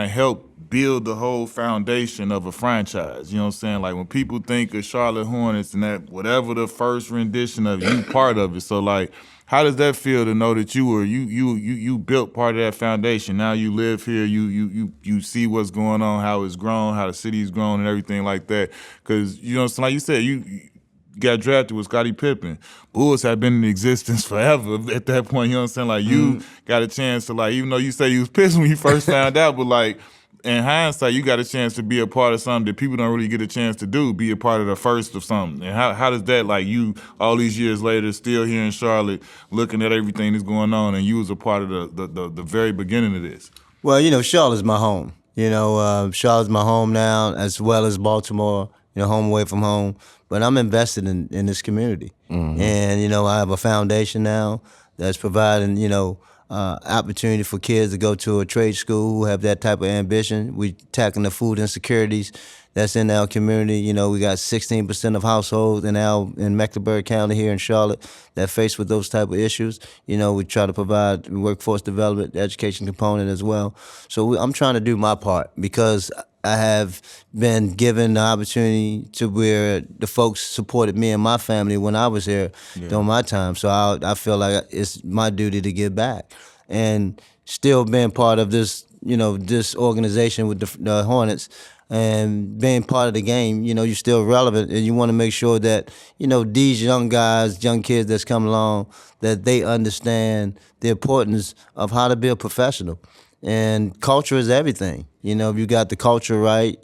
of helped build the whole foundation of a franchise. You know what I'm saying? Like when people think of Charlotte Hornets and that whatever the first rendition of you part of it. So like, how does that feel to know that you built part of that foundation? Now you live here, you see what's going on, how it's grown, how the city's grown, and everything like that. Because like you said, you got drafted with Scottie Pippen. Bulls have been in existence forever at that point. You know what I'm saying? Like you got a chance to even though you say you was pissed when you first found out, but like, in hindsight, you got a chance to be a part of something that people don't really get a chance to do, be a part of the first of something. And how does that, you, all these years later, still here in Charlotte, looking at everything that's going on, and you was a part of the very beginning of this? Well, Charlotte's my home. Charlotte's my home now, as well as Baltimore, home away from home. But I'm invested in this community. Mm-hmm. And, I have a foundation now that's providing, opportunity for kids to go to a trade school who have that type of ambition. We tackling the food insecurities that's in our community. We got 16% of households in Mecklenburg County here in Charlotte that face with those type of issues. We try to provide workforce development, education component as well. So I'm trying to do my part because I have been given the opportunity to where the folks supported me and my family when I was here during my time. So I feel like it's my duty to give back. And still being part of this, this organization with the Hornets and being part of the game, you're still relevant, and you want to make sure that, these young guys, young kids that's come along, that they understand the importance of how to be a professional. And culture is everything. If you got the culture right,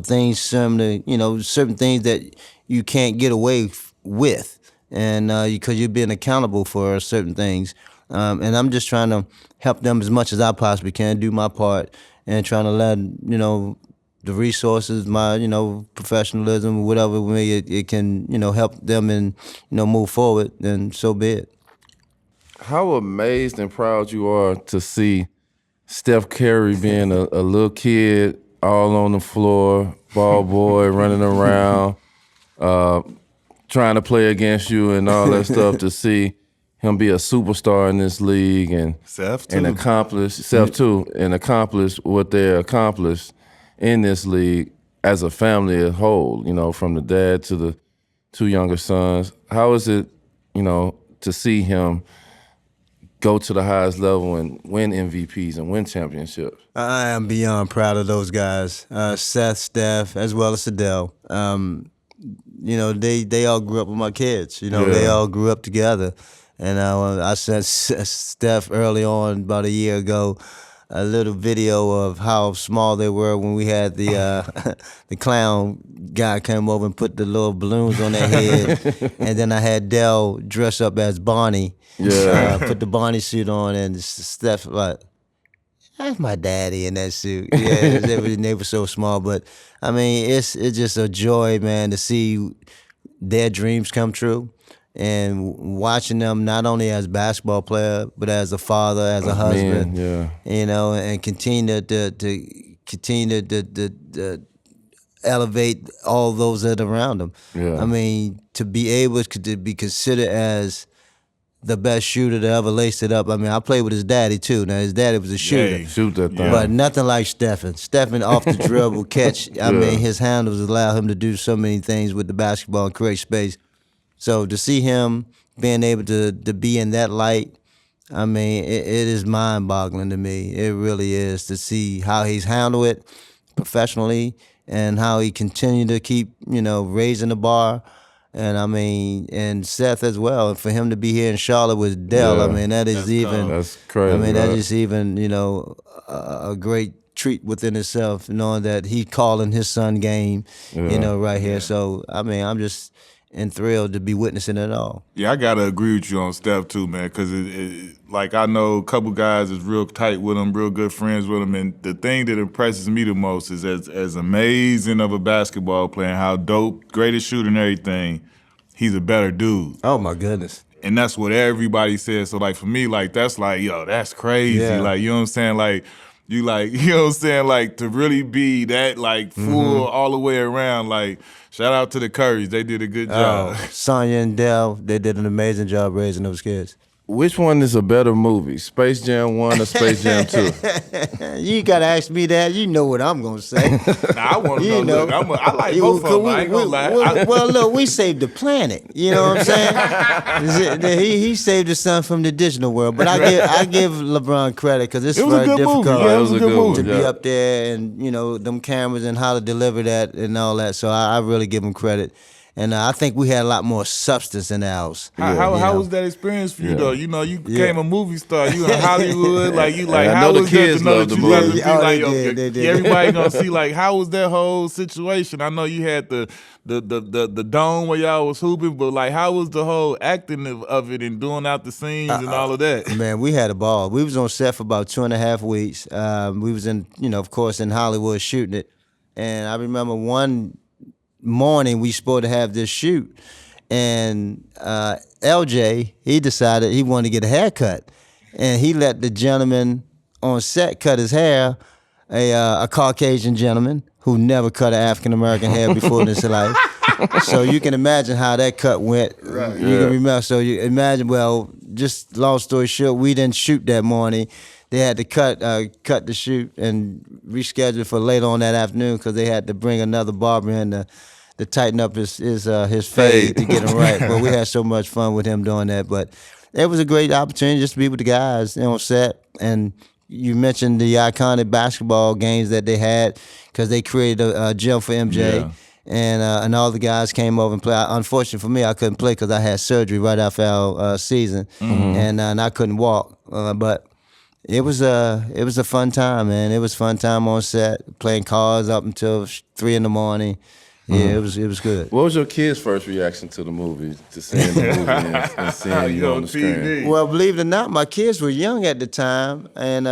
things similar, certain things that you can't get away with, and because you're being accountable for certain things. And I'm just trying to help them as much as I possibly can, do my part, and trying to let the resources, my professionalism, whatever way it can help them and move forward. Then so be it. How amazed and proud you are to see Steph Curry being a little kid, all on the floor, ball boy, running around, trying to play against you and all that stuff, to see him be a superstar in this league and accomplish what they accomplished in this league as a family as a whole, from the dad to the two younger sons. How is it, to see him go to the highest level and win MVPs and win championships? I am beyond proud of those guys, Seth, Steph, as well as Adele. They all grew up with my kids. They all grew up together. And I sent Steph early on, about a year ago, a little video of how small they were when we had the the clown guy come over and put the little balloons on their head. And then I had Dell dress up as Barney. Put the Barney suit on, and Steph like, that's my daddy in that suit. Yeah, they were so small, but I mean, it's just a joy, man, to see their dreams come true, and watching them not only as basketball player, but as a father, as a husband, Man, yeah. you know, and continue to continue to elevate all those that are around him. Yeah. I mean, to be able to be considered as the best shooter to ever lace it up. I mean, I played with his daddy too. Now his daddy was a shooter. Yay. Shoot that thing. But nothing like Stephen. Stephen off the dribble catch. I Yeah. mean, his handles allow him to do so many things with the basketball and create space. So to see him being able to be in that light, I mean, it is mind-boggling to me. It really is, to see how he's handled it professionally and how he continued to keep, raising the bar. And I mean, and Seth as well. And for him to be here in Charlotte with Dell, Yeah. I mean, That's crazy. I mean, that's right? just even, a great treat within itself, knowing that he calling his son game, right here. So, I mean, I'm just thrilled to be witnessing it all. Yeah, I gotta agree with you on Steph too, man. Because like I know a couple guys is real tight with him, real good friends with him, and the thing that impresses me the most is as amazing of a basketball player, and how dope, greatest shooter and everything. He's a better dude, Oh my goodness. and that's what everybody says. So like for me, like that's like yo, that's crazy. Yeah. Like you know what I'm saying, like. You like, you know what I'm saying? Like to really be that like full all the way around, like shout out to the Currys. They did a good job. Sonya and Dell, they did an amazing job raising those kids. Which one is a better movie, Space Jam 1 or Space Jam 2? You gotta ask me that. You know what I'm gonna say. Nah, I want to You know. know. Look, I like both of them. I ain't gonna lie. Well, look, we saved the planet. You know what I'm saying? he saved his son from the digital world. But I give LeBron credit because it's It was a very good difficult movie. Yeah, it was a good movie. to be yeah. up there and them cameras and how to deliver that and all that. So I really give him credit. And I think we had a lot more substance in ours. How was that experience for you Yeah. though? You know, you became a movie star. You in Hollywood, like you like. And I How know the was that kids to know love that the you got to movie. be Oh, they like, did, they did. everybody gonna see like how was that whole situation? I know you had the dome where y'all was hooping, but like how was the whole acting of it and doing out the scenes and all of that? Man, we had a ball. We was on set for about 2.5 weeks. We was in, of course, in Hollywood shooting it. And I remember one morning we supposed to have this shoot, and LJ, he decided he wanted to get a haircut, and he let the gentleman on set cut his hair, a Caucasian gentleman who never cut an African American hair before in his life. So you can imagine how that cut went. Right. You can remember. So you imagine. Well, just long story short, we didn't shoot that morning. They had to cut the shoot and reschedule for later on that afternoon because they had to bring another barber in to tighten up his fade to get him right. But we had so much fun with him doing that. But it was a great opportunity just to be with the guys on set. And you mentioned the iconic basketball games that they had because they created a gym for MJ. Yeah. And all the guys came over and played. Unfortunately for me, I couldn't play because I had surgery right after our season, and I couldn't walk. But it was a fun time, man. It was a fun time on set, playing cards up until 3 a.m. Yeah, it was good. What was your kids' first reaction to the movie, to seeing the movie and seeing you on the screen? Well, believe it or not, my kids were young at the time, and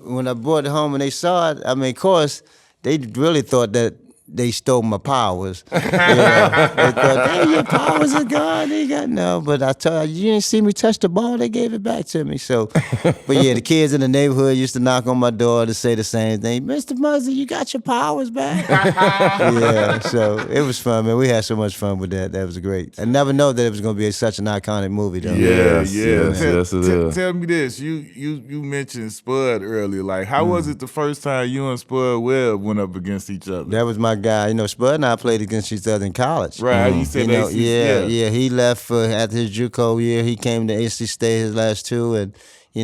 when I brought it home and they saw it, I mean, of course, they really thought that they stole my powers. They thought, hey, your powers are gone. They got no, but I told you didn't see me touch the ball. They gave it back to me. So, but yeah, the kids in the neighborhood used to knock on my door to say the same thing. Mr. Muggsy, you got your powers back. Yeah, so it was fun, man. We had so much fun with that. That was great. I never know that it was going to be such an iconic movie, though. Yes, it is. Tell me this. You mentioned Spud earlier. Like, how was it the first time you and Spud Webb went up against each other? That was my guy. Spud and I played against each other in college. Right, you said yeah. He left after his JUCO year. He came to NC State his last two, and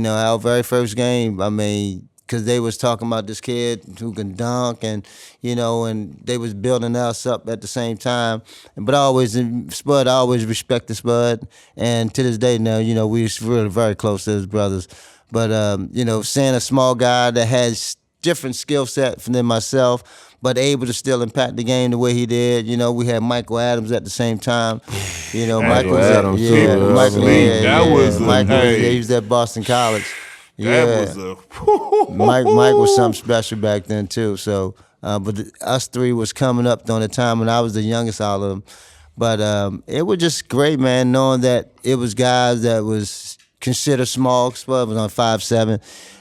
our very first game. I mean, because they was talking about this kid who can dunk, and and they was building us up at the same time. But I always respected Spud, and to this day now, we're really very close as brothers. But seeing a small guy that has different skill set than myself, but able to still impact the game the way he did. We had Michael Adams at the same time. Michael Adams, too. Michael, That was Michael, he was at Boston College. That Yeah. was a Mike was something special back then too. So, but us three was coming up during the time when I was the youngest out of them. But it was just great, man, knowing that it was guys that was considered small. Spud was on 5'7",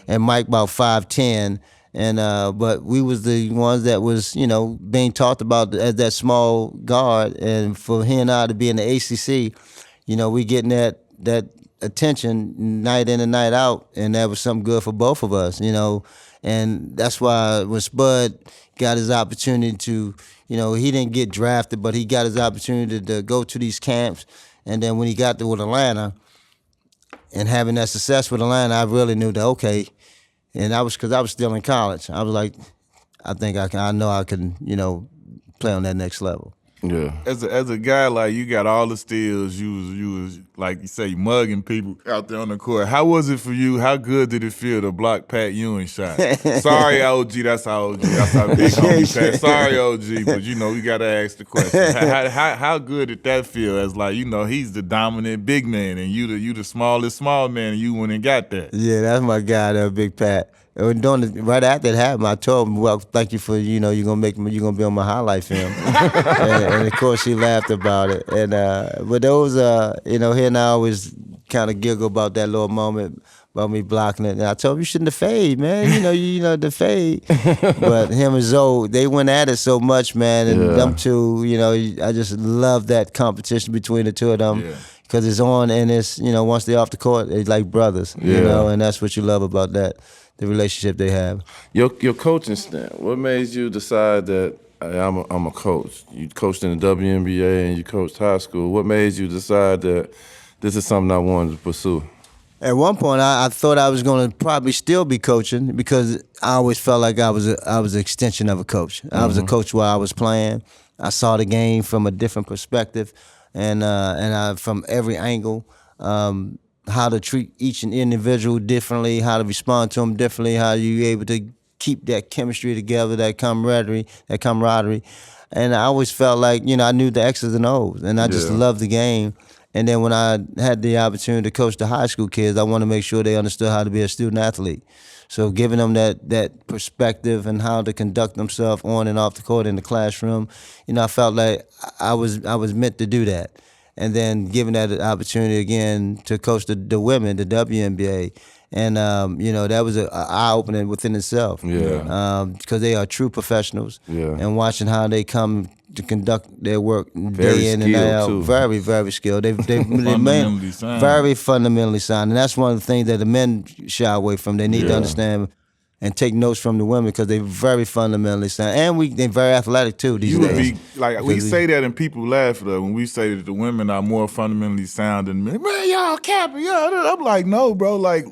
and Mike about 5'10". And but we was the ones that was, you know, being talked about as that small guard. And for he and I to be in the ACC, you know, we getting that attention night in and night out, and that was something good for both of us, you know. And that's why when Spud got his opportunity to, you know, he didn't get drafted, but he got his opportunity to go to these camps. And then when he got there with Atlanta and having that success with Atlanta, I really knew that, okay. And I was, because I was still in college. I was like, I know I can, you know, play on that next level. Yeah. As a guy, like, you got all the steals. You was like you say, mugging people out there on the court. How was it for you? How good did it feel to block Pat Ewing shot? Sorry, OG. That's how OG. That's how big homie Pat. Sorry, OG. But you know we gotta ask the question. How good did that feel? As like, you know, he's the dominant big man, and you the smallest small man, and you went and got that. Yeah, that's my guy, there, Big Pat. And right after it happened, I told him, "Well, thank you for, you know, you're gonna be on my highlight film." and of course, he laughed about it. And but those, you know, he and I always kind of giggle about that little moment about me blocking it. And I told him, you shouldn't have fade, man. You know the fade. But him and Zoe, they went at it so much, man. And them two, you know, I just love that competition between the two of them. Yeah. Because it's on, and it's, you know, once they're off the court, they're like brothers, you know, and that's what you love about that, the relationship they have. Your coaching stint, what made you decide that hey, I'm a coach? You coached in the WNBA and you coached high school. What made you decide that this is something I wanted to pursue? At one point, I thought I was going to probably still be coaching, because I always felt like I was an extension of a coach. I was a coach while I was playing. I saw the game from a different perspective, and from every angle, how to treat each individual differently, how to respond to them differently, how you able to keep that chemistry together, that camaraderie. And I always felt like, you know, I knew the X's and O's, and I just loved the game. And then when I had the opportunity to coach the high school kids, I want to make sure they understood how to be a student athlete. So giving them that perspective and how to conduct themselves on and off the court in the classroom, you know, I felt like I was meant to do that. And then giving that opportunity again to coach the women, the WNBA. And, you know, that was an eye-opening within itself. Yeah. Because they are true professionals. Yeah. And watching how they come to conduct their work Very day in and day out. skilled, too. Very, very skilled. They Fundamentally sound. very fundamentally sound. And that's one of the things that the men shy away from. They need to understand and take notes from the women, because they're very fundamentally sound. And they're very athletic, too, these You would days. be like, we say that and people laugh though when we say that the women are more fundamentally sound than men. Man, y'all capping, I'm like, no, bro, like,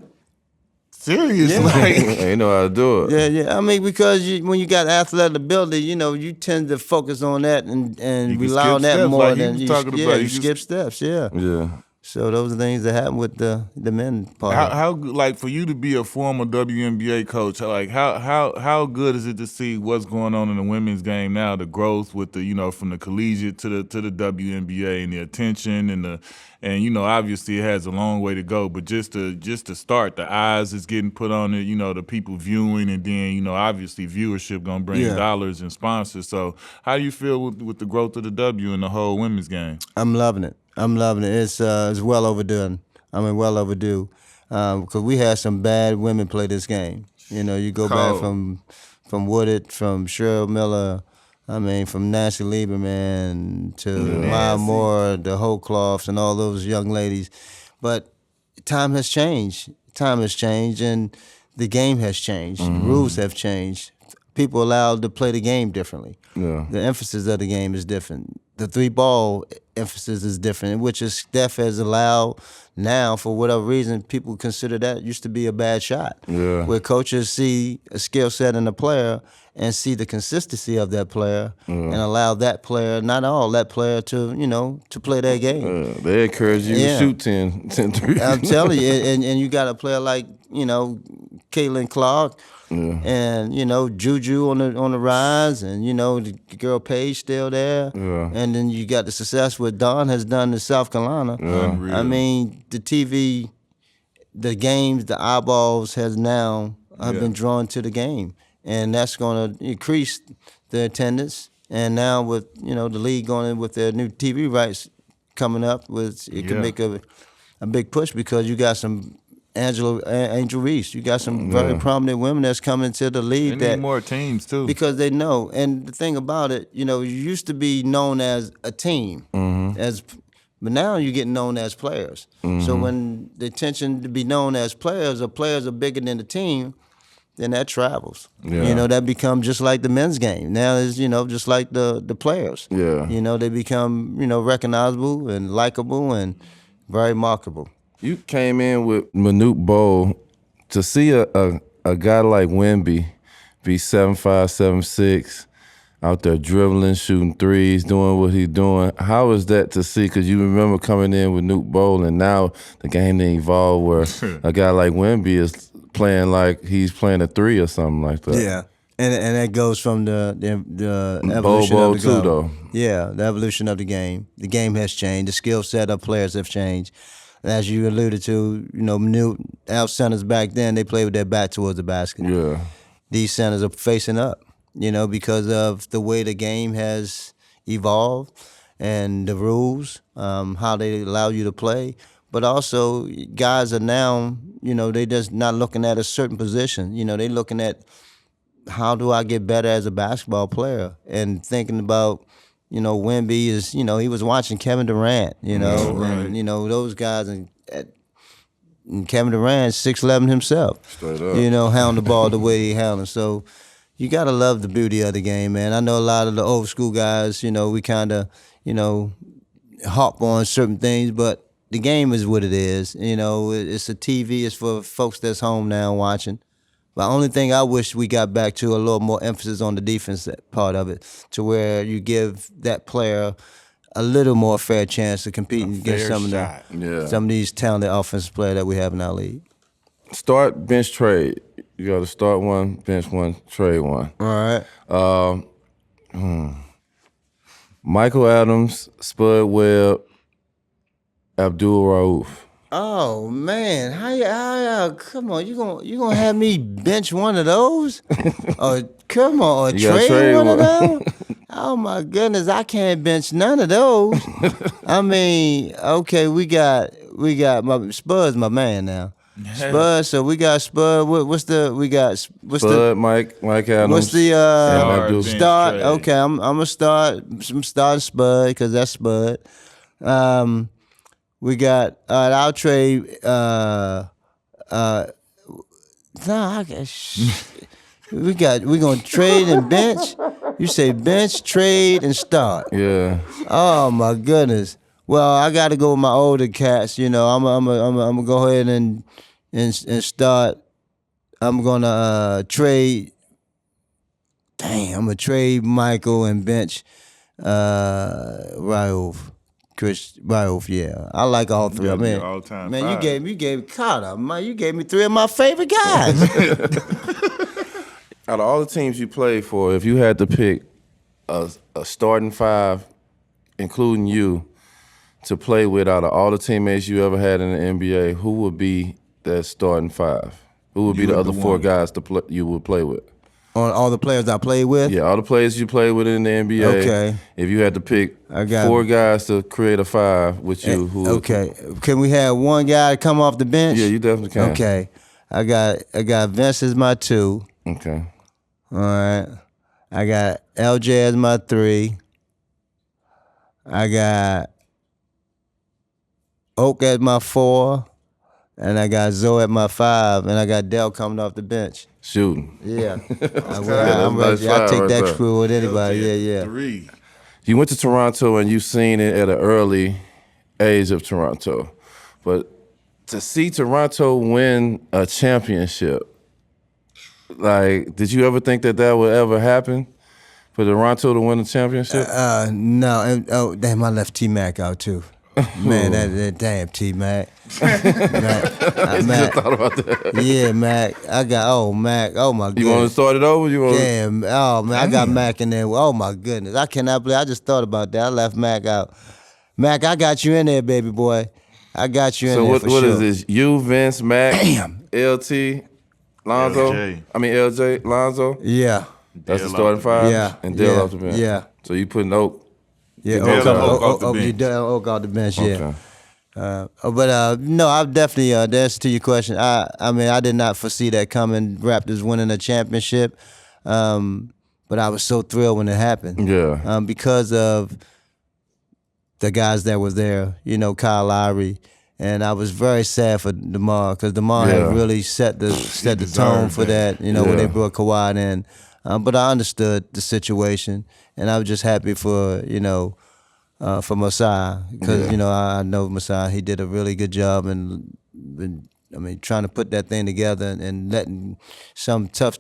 serious, like. Ain't know how to do it. Yeah. I mean, because when you got athletic ability, you know, you tend to focus on that and You rely can on skip that steps, more like you than was you. talking Yeah, about. you You skip steps. Yeah. Yeah. So those are things that happen with the men part. How like for you to be a former WNBA coach, like how good is it to see what's going on in the women's game now, the growth with the, you know, from the collegiate to the WNBA, and the attention and you know, obviously it has a long way to go, but just to start, the eyes is getting put on it, you know, the people viewing, and then, you know, obviously viewership gonna bring dollars and sponsors. So how do you feel with the growth of the W and the whole women's game? I'm loving it. It's well overdone. I mean, well overdue. Because we had some bad women play this game. You know, you go back from Woodard, from Cheryl Miller, I mean, from Nancy Lieberman to Maya Moore, the Holclofts, and all those young ladies. But time has changed. And the game has changed. The rules have changed. People are allowed to play the game differently. Yeah. The emphasis of the game is different. The 3-ball emphasis is different, which is Steph has allowed now, for whatever reason, people consider that used to be a bad shot. Yeah. Where coaches see a skill set in a player and see the consistency of that player and allow that player, not all, that player to, you know, to play their game. They encourage you to shoot 10 threes. I'm telling you, and you got a player like, you know, Caitlin Clark, and, you know, Juju on the rise, and, you know, the girl Paige still there. Yeah. And then you got the success what Don has done in South Carolina. Unreal. I mean, the TV the games, the eyeballs have been drawn to the game, and that's going to increase the attendance. And now with the league going in with their new TV rights coming up, can make a big push because you got some Angel Reese, you got some very prominent women that's coming to the league. They need more teams too because they know. And the thing about it, you used to be known as a team, but now you're getting known as players. So when the intention to be known as players, or players are bigger than the team, then that travels. That becomes just like the men's game. Now is just like the players. They become recognizable and likable and very marketable. You came in with Manute Bol. To see a guy like Wemby be 7'5", 7'6", out there dribbling, shooting threes, doing what he's doing. How is that to see? Because you remember coming in with Manute Bol, and now the game didn't evolve where a guy like Wemby is playing like he's playing a three or something like that. Yeah, and that goes from the evolution of the game. Though. Yeah, the evolution of the game. The game has changed. The skill set of players have changed. As you alluded to, our centers back then, they played with their back towards the basket. Yeah. These centers are facing up, because of the way the game has evolved and the rules, how they allow you to play. But also, guys are now, they just not looking at a certain position. They looking at how do I get better as a basketball player, and thinking about, Wemby is, he was watching Kevin Durant, and those guys, and Kevin Durant 6'11" himself, straight up, hound the ball the way he hounded. So you gotta love the beauty of the game, man. I know a lot of the old school guys, we kind of, hop on certain things, but the game is what it is. It's a TV. It's for folks that's home now watching. The only thing I wish we got back to a little more emphasis on the defense part of it, to where you give that player a little more fair chance to compete against some of these talented offensive players that we have in our league. Start, bench, trade. You got to start one, bench one, trade one. All right. Michael Adams, Spud Webb, Abdul Rauf. Oh man, how come on, you gonna have me bench one of those? Or come on, or trade one of those? Oh my goodness, I can't bench none of those. I mean, okay, we got Spud's my man now. Spud, so we got Spud. What's Spud, Mike Adams. What's the start? Trade. Okay, I'm gonna start. I'm starting Spud because that's Spud. We got I'll trade. We're gonna trade and bench. You say bench, trade, and start. Yeah. Oh my goodness. Well, I got to go with my older cats. I'm gonna go ahead and start. I'm gonna trade. I'm gonna trade Michael and bench Rauf. Chris Rauf, yeah. I like all three. Man, all-time man, five. you gave Carter, man, you gave me three of my favorite guys. Out of all the teams you played for, if you had to pick a starting five, including you, to play with out of all the teammates you ever had in the NBA, who would be that starting five? Who would be the other four guys you would play with? On all the players I played with? Yeah, all the players you played with in the NBA. Okay. If you had to pick four guys to create a five with you, who? Okay. Can we have one guy come off the bench? Yeah, you definitely can. Okay. I got Vince as my 2. Okay. All right. I got LJ as my 3. I got Oak as my 4. And I got Zoe at my 5. And I got Dell coming off the bench. Shooting. Yeah. I'm ready. I take that crew with anybody. Yeah. 3. You went to Toronto and you seen it at an early age of Toronto. But to see Toronto win a championship, like, did you ever think that would ever happen? For Toronto to win a championship? No. And, damn, I left T-Mac out too. Man, that damn T-Mac. Mac. Just thought about that. Yeah, Mac. Mac. Oh my goodness. You want to start it over? Damn. Oh man, I got Mac in there. Oh my goodness. I cannot believe I just thought about that. I left Mac out. Mac, I got you in there, baby boy. I got you in So there what for sure. is this? You, Vince, Mac, LT, Lonzo. LJ. I mean LJ, Lonzo. Yeah. That's the Dale starting off the bench. five. Yeah. And Dale yeah, off the bench. Yeah. So you putting Oak. Yeah, Dale Oak off the you bench. Dale Oak off the bench, yeah. Okay. No, I've definitely, the answer to your question, I mean, I did not foresee that coming, Raptors winning a championship, but I was so thrilled when it happened. Yeah. Because of the guys that were there, Kyle Lowry, and I was very sad for DeMar, because DeMar Yeah. had really set the tone deserved for that. that, when they brought Kawhi in. But I understood the situation, and I was just happy for Masai, because I know Masai. He did a really good job, and I mean, trying to put that thing together and making some tough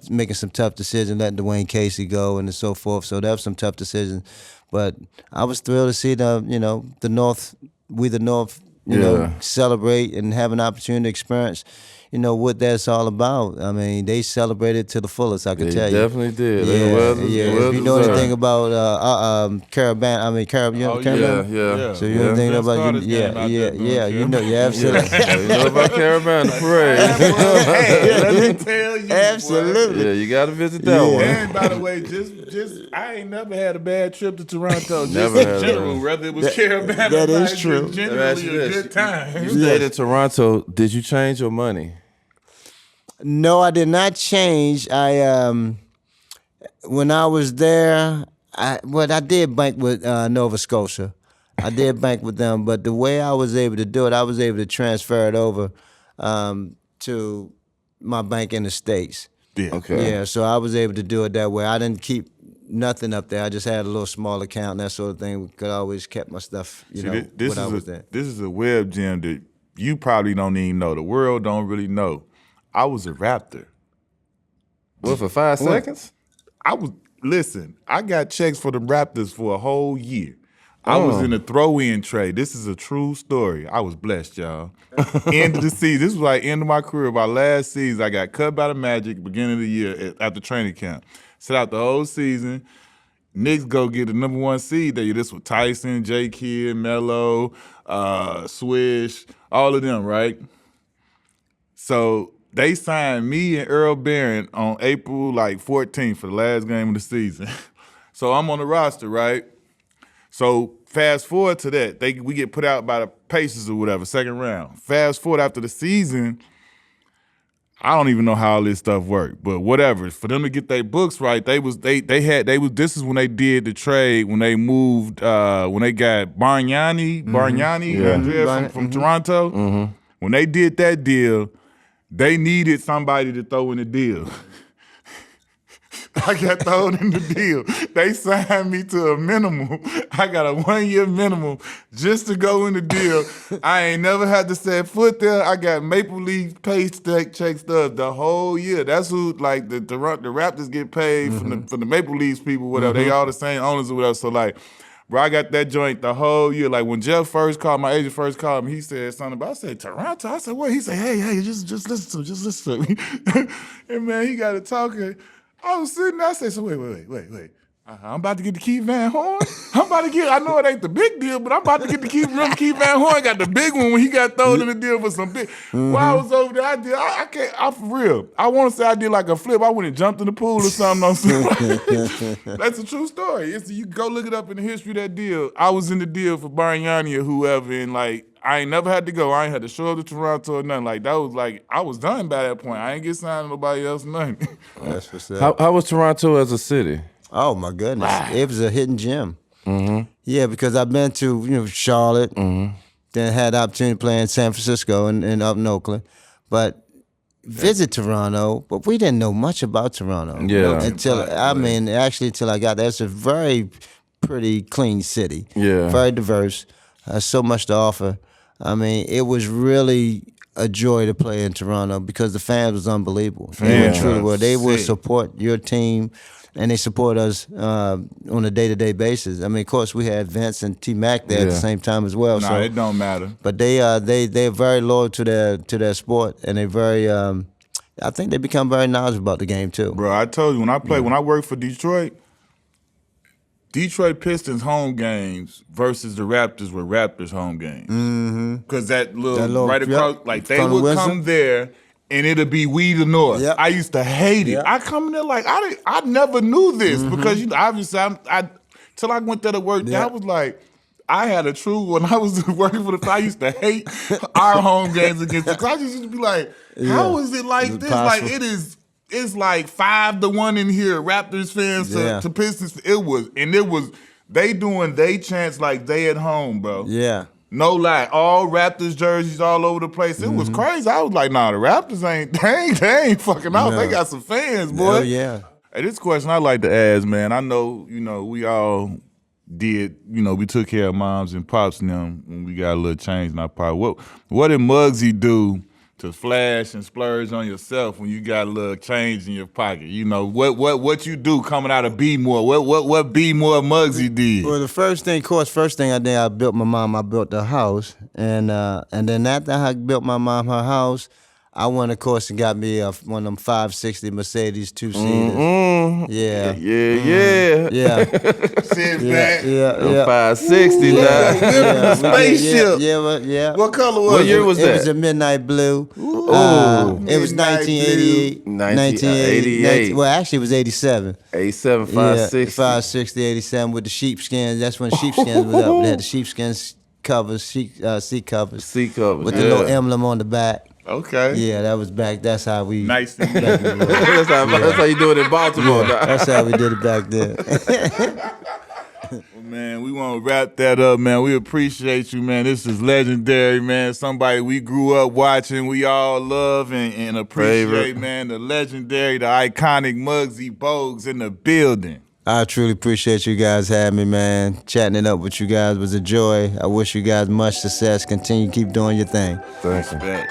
decisions, letting Dwayne Casey go and so forth. So that was some tough decisions, but I was thrilled to see the North, celebrate and have an opportunity to experience. What that's all about. I mean, they celebrated to the fullest, I can They tell you. definitely did. Yeah, They well if you know deserved. anything about Caravan, Oh, Caravan? Yeah. So you know anything Vince about Carter's game out there doing shit. absolutely. Yeah, you know about Caravan, the parade. Hey, let me tell you, boy. Absolutely. Yeah, you got to visit that one. And by the way, just I ain't never had a bad trip to Toronto. Just Never in had general, that. whether it was caravan that or is not, true. just Let me ask generally you a this. good time. You stayed in Toronto. Did you change your money? No, I did not change. When I was there, I did bank with Nova Scotia. I did bank with them, but the way I was able to do it, I was able to transfer it over to my bank in the States. Yeah. Okay. Yeah, so I was able to do it that way. I didn't keep nothing up there. I just had a little small account and that sort of thing. Could always kept my stuff, This when I was there. this is a web gem that you probably don't even know. The world don't really know. I was a Raptor. What, for 5 seconds? Listen, I got checks for the Raptors for a whole year. I was in a throw-in trade. This is a true story. I was blessed, y'all. End of the season. This was like end of my career. My last season, I got cut by the Magic beginning of the year after training camp. Set out the whole season. Knicks go get the number 1 seed that year. This was Tyson, J. Kidd, Melo, Swish, all of them, right? So they signed me and Earl Barron on April 14th for the last game of the season. So I'm on the roster, right? So fast forward to that. We get put out by the Pacers or whatever, second round. Fast forward after the season, I don't even know how all this stuff worked, but whatever. For them to get their books right, this is when they did the trade, when they moved, when they got Bargnani, Andrea from Toronto. Mm-hmm. When they did that deal, they needed somebody to throw in the deal. I got thrown in the deal. They signed me to a minimum. I got a 1-year minimum just to go in the deal. I ain't never had to set foot there. I got Maple Leaf paycheck stuff the whole year. That's who the Raptors get paid from the Maple Leafs people, whatever. They all the same owners or whatever. So bro, I got that joint the whole year. Like when Jeff first called, my agent first called me, he said something about, I said, Toronto? I said, what? He said, hey, just listen to me. And man, he got it talking. I was sitting there, I said, so wait. I'm about to get the Keith Van Horn. I know it ain't the big deal, but I'm about to get the Keith Van Horn got the big one when he got thrown in the deal for some big. While I was over there, I'm for real. I want to say I did like a flip. I went and jumped in the pool or something. That's a true story. You go look it up in the history of that deal. I was in the deal for Bargnani or whoever, and I ain't never had to go. I ain't had to show up to Toronto or nothing. That was I was done by that point. I ain't get signed to nobody else, nothing. That's what's up. How was Toronto as a city? Oh my goodness, it was a hidden gem. Mm-hmm. Yeah, because I've been to Charlotte, then had the opportunity to play in San Francisco and up in Oakland, but visit Toronto. But we didn't know much about Toronto. Yeah, until I got there. It's a very pretty clean city. Yeah, very diverse. So much to offer. I mean, it was really a joy to play in Toronto because the fans was unbelievable. They would support your team. And they support us on a day-to-day basis. I mean, of course, we had Vince and T-Mac there at the same time as well. No, it don't matter. But they're very loyal to their sport, and they're very. I think they become very knowledgeable about the game too. Bro, I told you when I worked for Detroit, Detroit Pistons home games versus the Raptors were Raptors home games. Because that little right across, like they would come there and it'll be We the North. Yep. I used to hate it. Yep. I come in there like I never knew this because obviously till I went there to work. That was like I had a true when I was working for the. I used to hate our home games against the. I just used to be like, how is it like this? Possible? Like it is. It's like 5-1 in here, Raptors fans to Pistons. It was they doing they chants like they at home, bro. Yeah. No lie. All Raptors jerseys all over the place. It was crazy. I was like, nah, the Raptors they ain't fucking out. They got some fans, boy. Oh, yeah. Hey, this question I like to ask, man. I know, we all did, we took care of moms and pops and them when we got a little change in our pocket. What did Muggsy do to flash and splurge on yourself when you got a little change in your pocket? What you do coming out of B-More? What B-More Muggsy did? Well, the first thing I did, I built my mom. I built the house, and then after I built my mom her house, I went, of course, and got me one of them 560 Mercedes 2-seaters. Yeah. Sit back. 560 now. Spaceship. Yeah. What color was it? What year was that? It was a midnight blue. Ooh. It was 1988. 1988. Well, actually, it was 87. 87, 560. 560, 87 with the sheepskins. That's when sheepskins was up. They had the sheepskin covers, seat covers. Seat covers. With the little emblem on the back. Okay. Yeah, that was back. That's how we. Nice. That's how you do it in Baltimore. Yeah, that's how we did it back then. Well, man, we want to wrap that up, man. We appreciate you, man. This is legendary, man. Somebody we grew up watching, we all love and appreciate, man. The legendary, the iconic Muggsy Bogues in the building. I truly appreciate you guys having me, man. Chatting it up with you guys was a joy. I wish you guys much success. Continue, keep doing your thing. Thanks. Respect.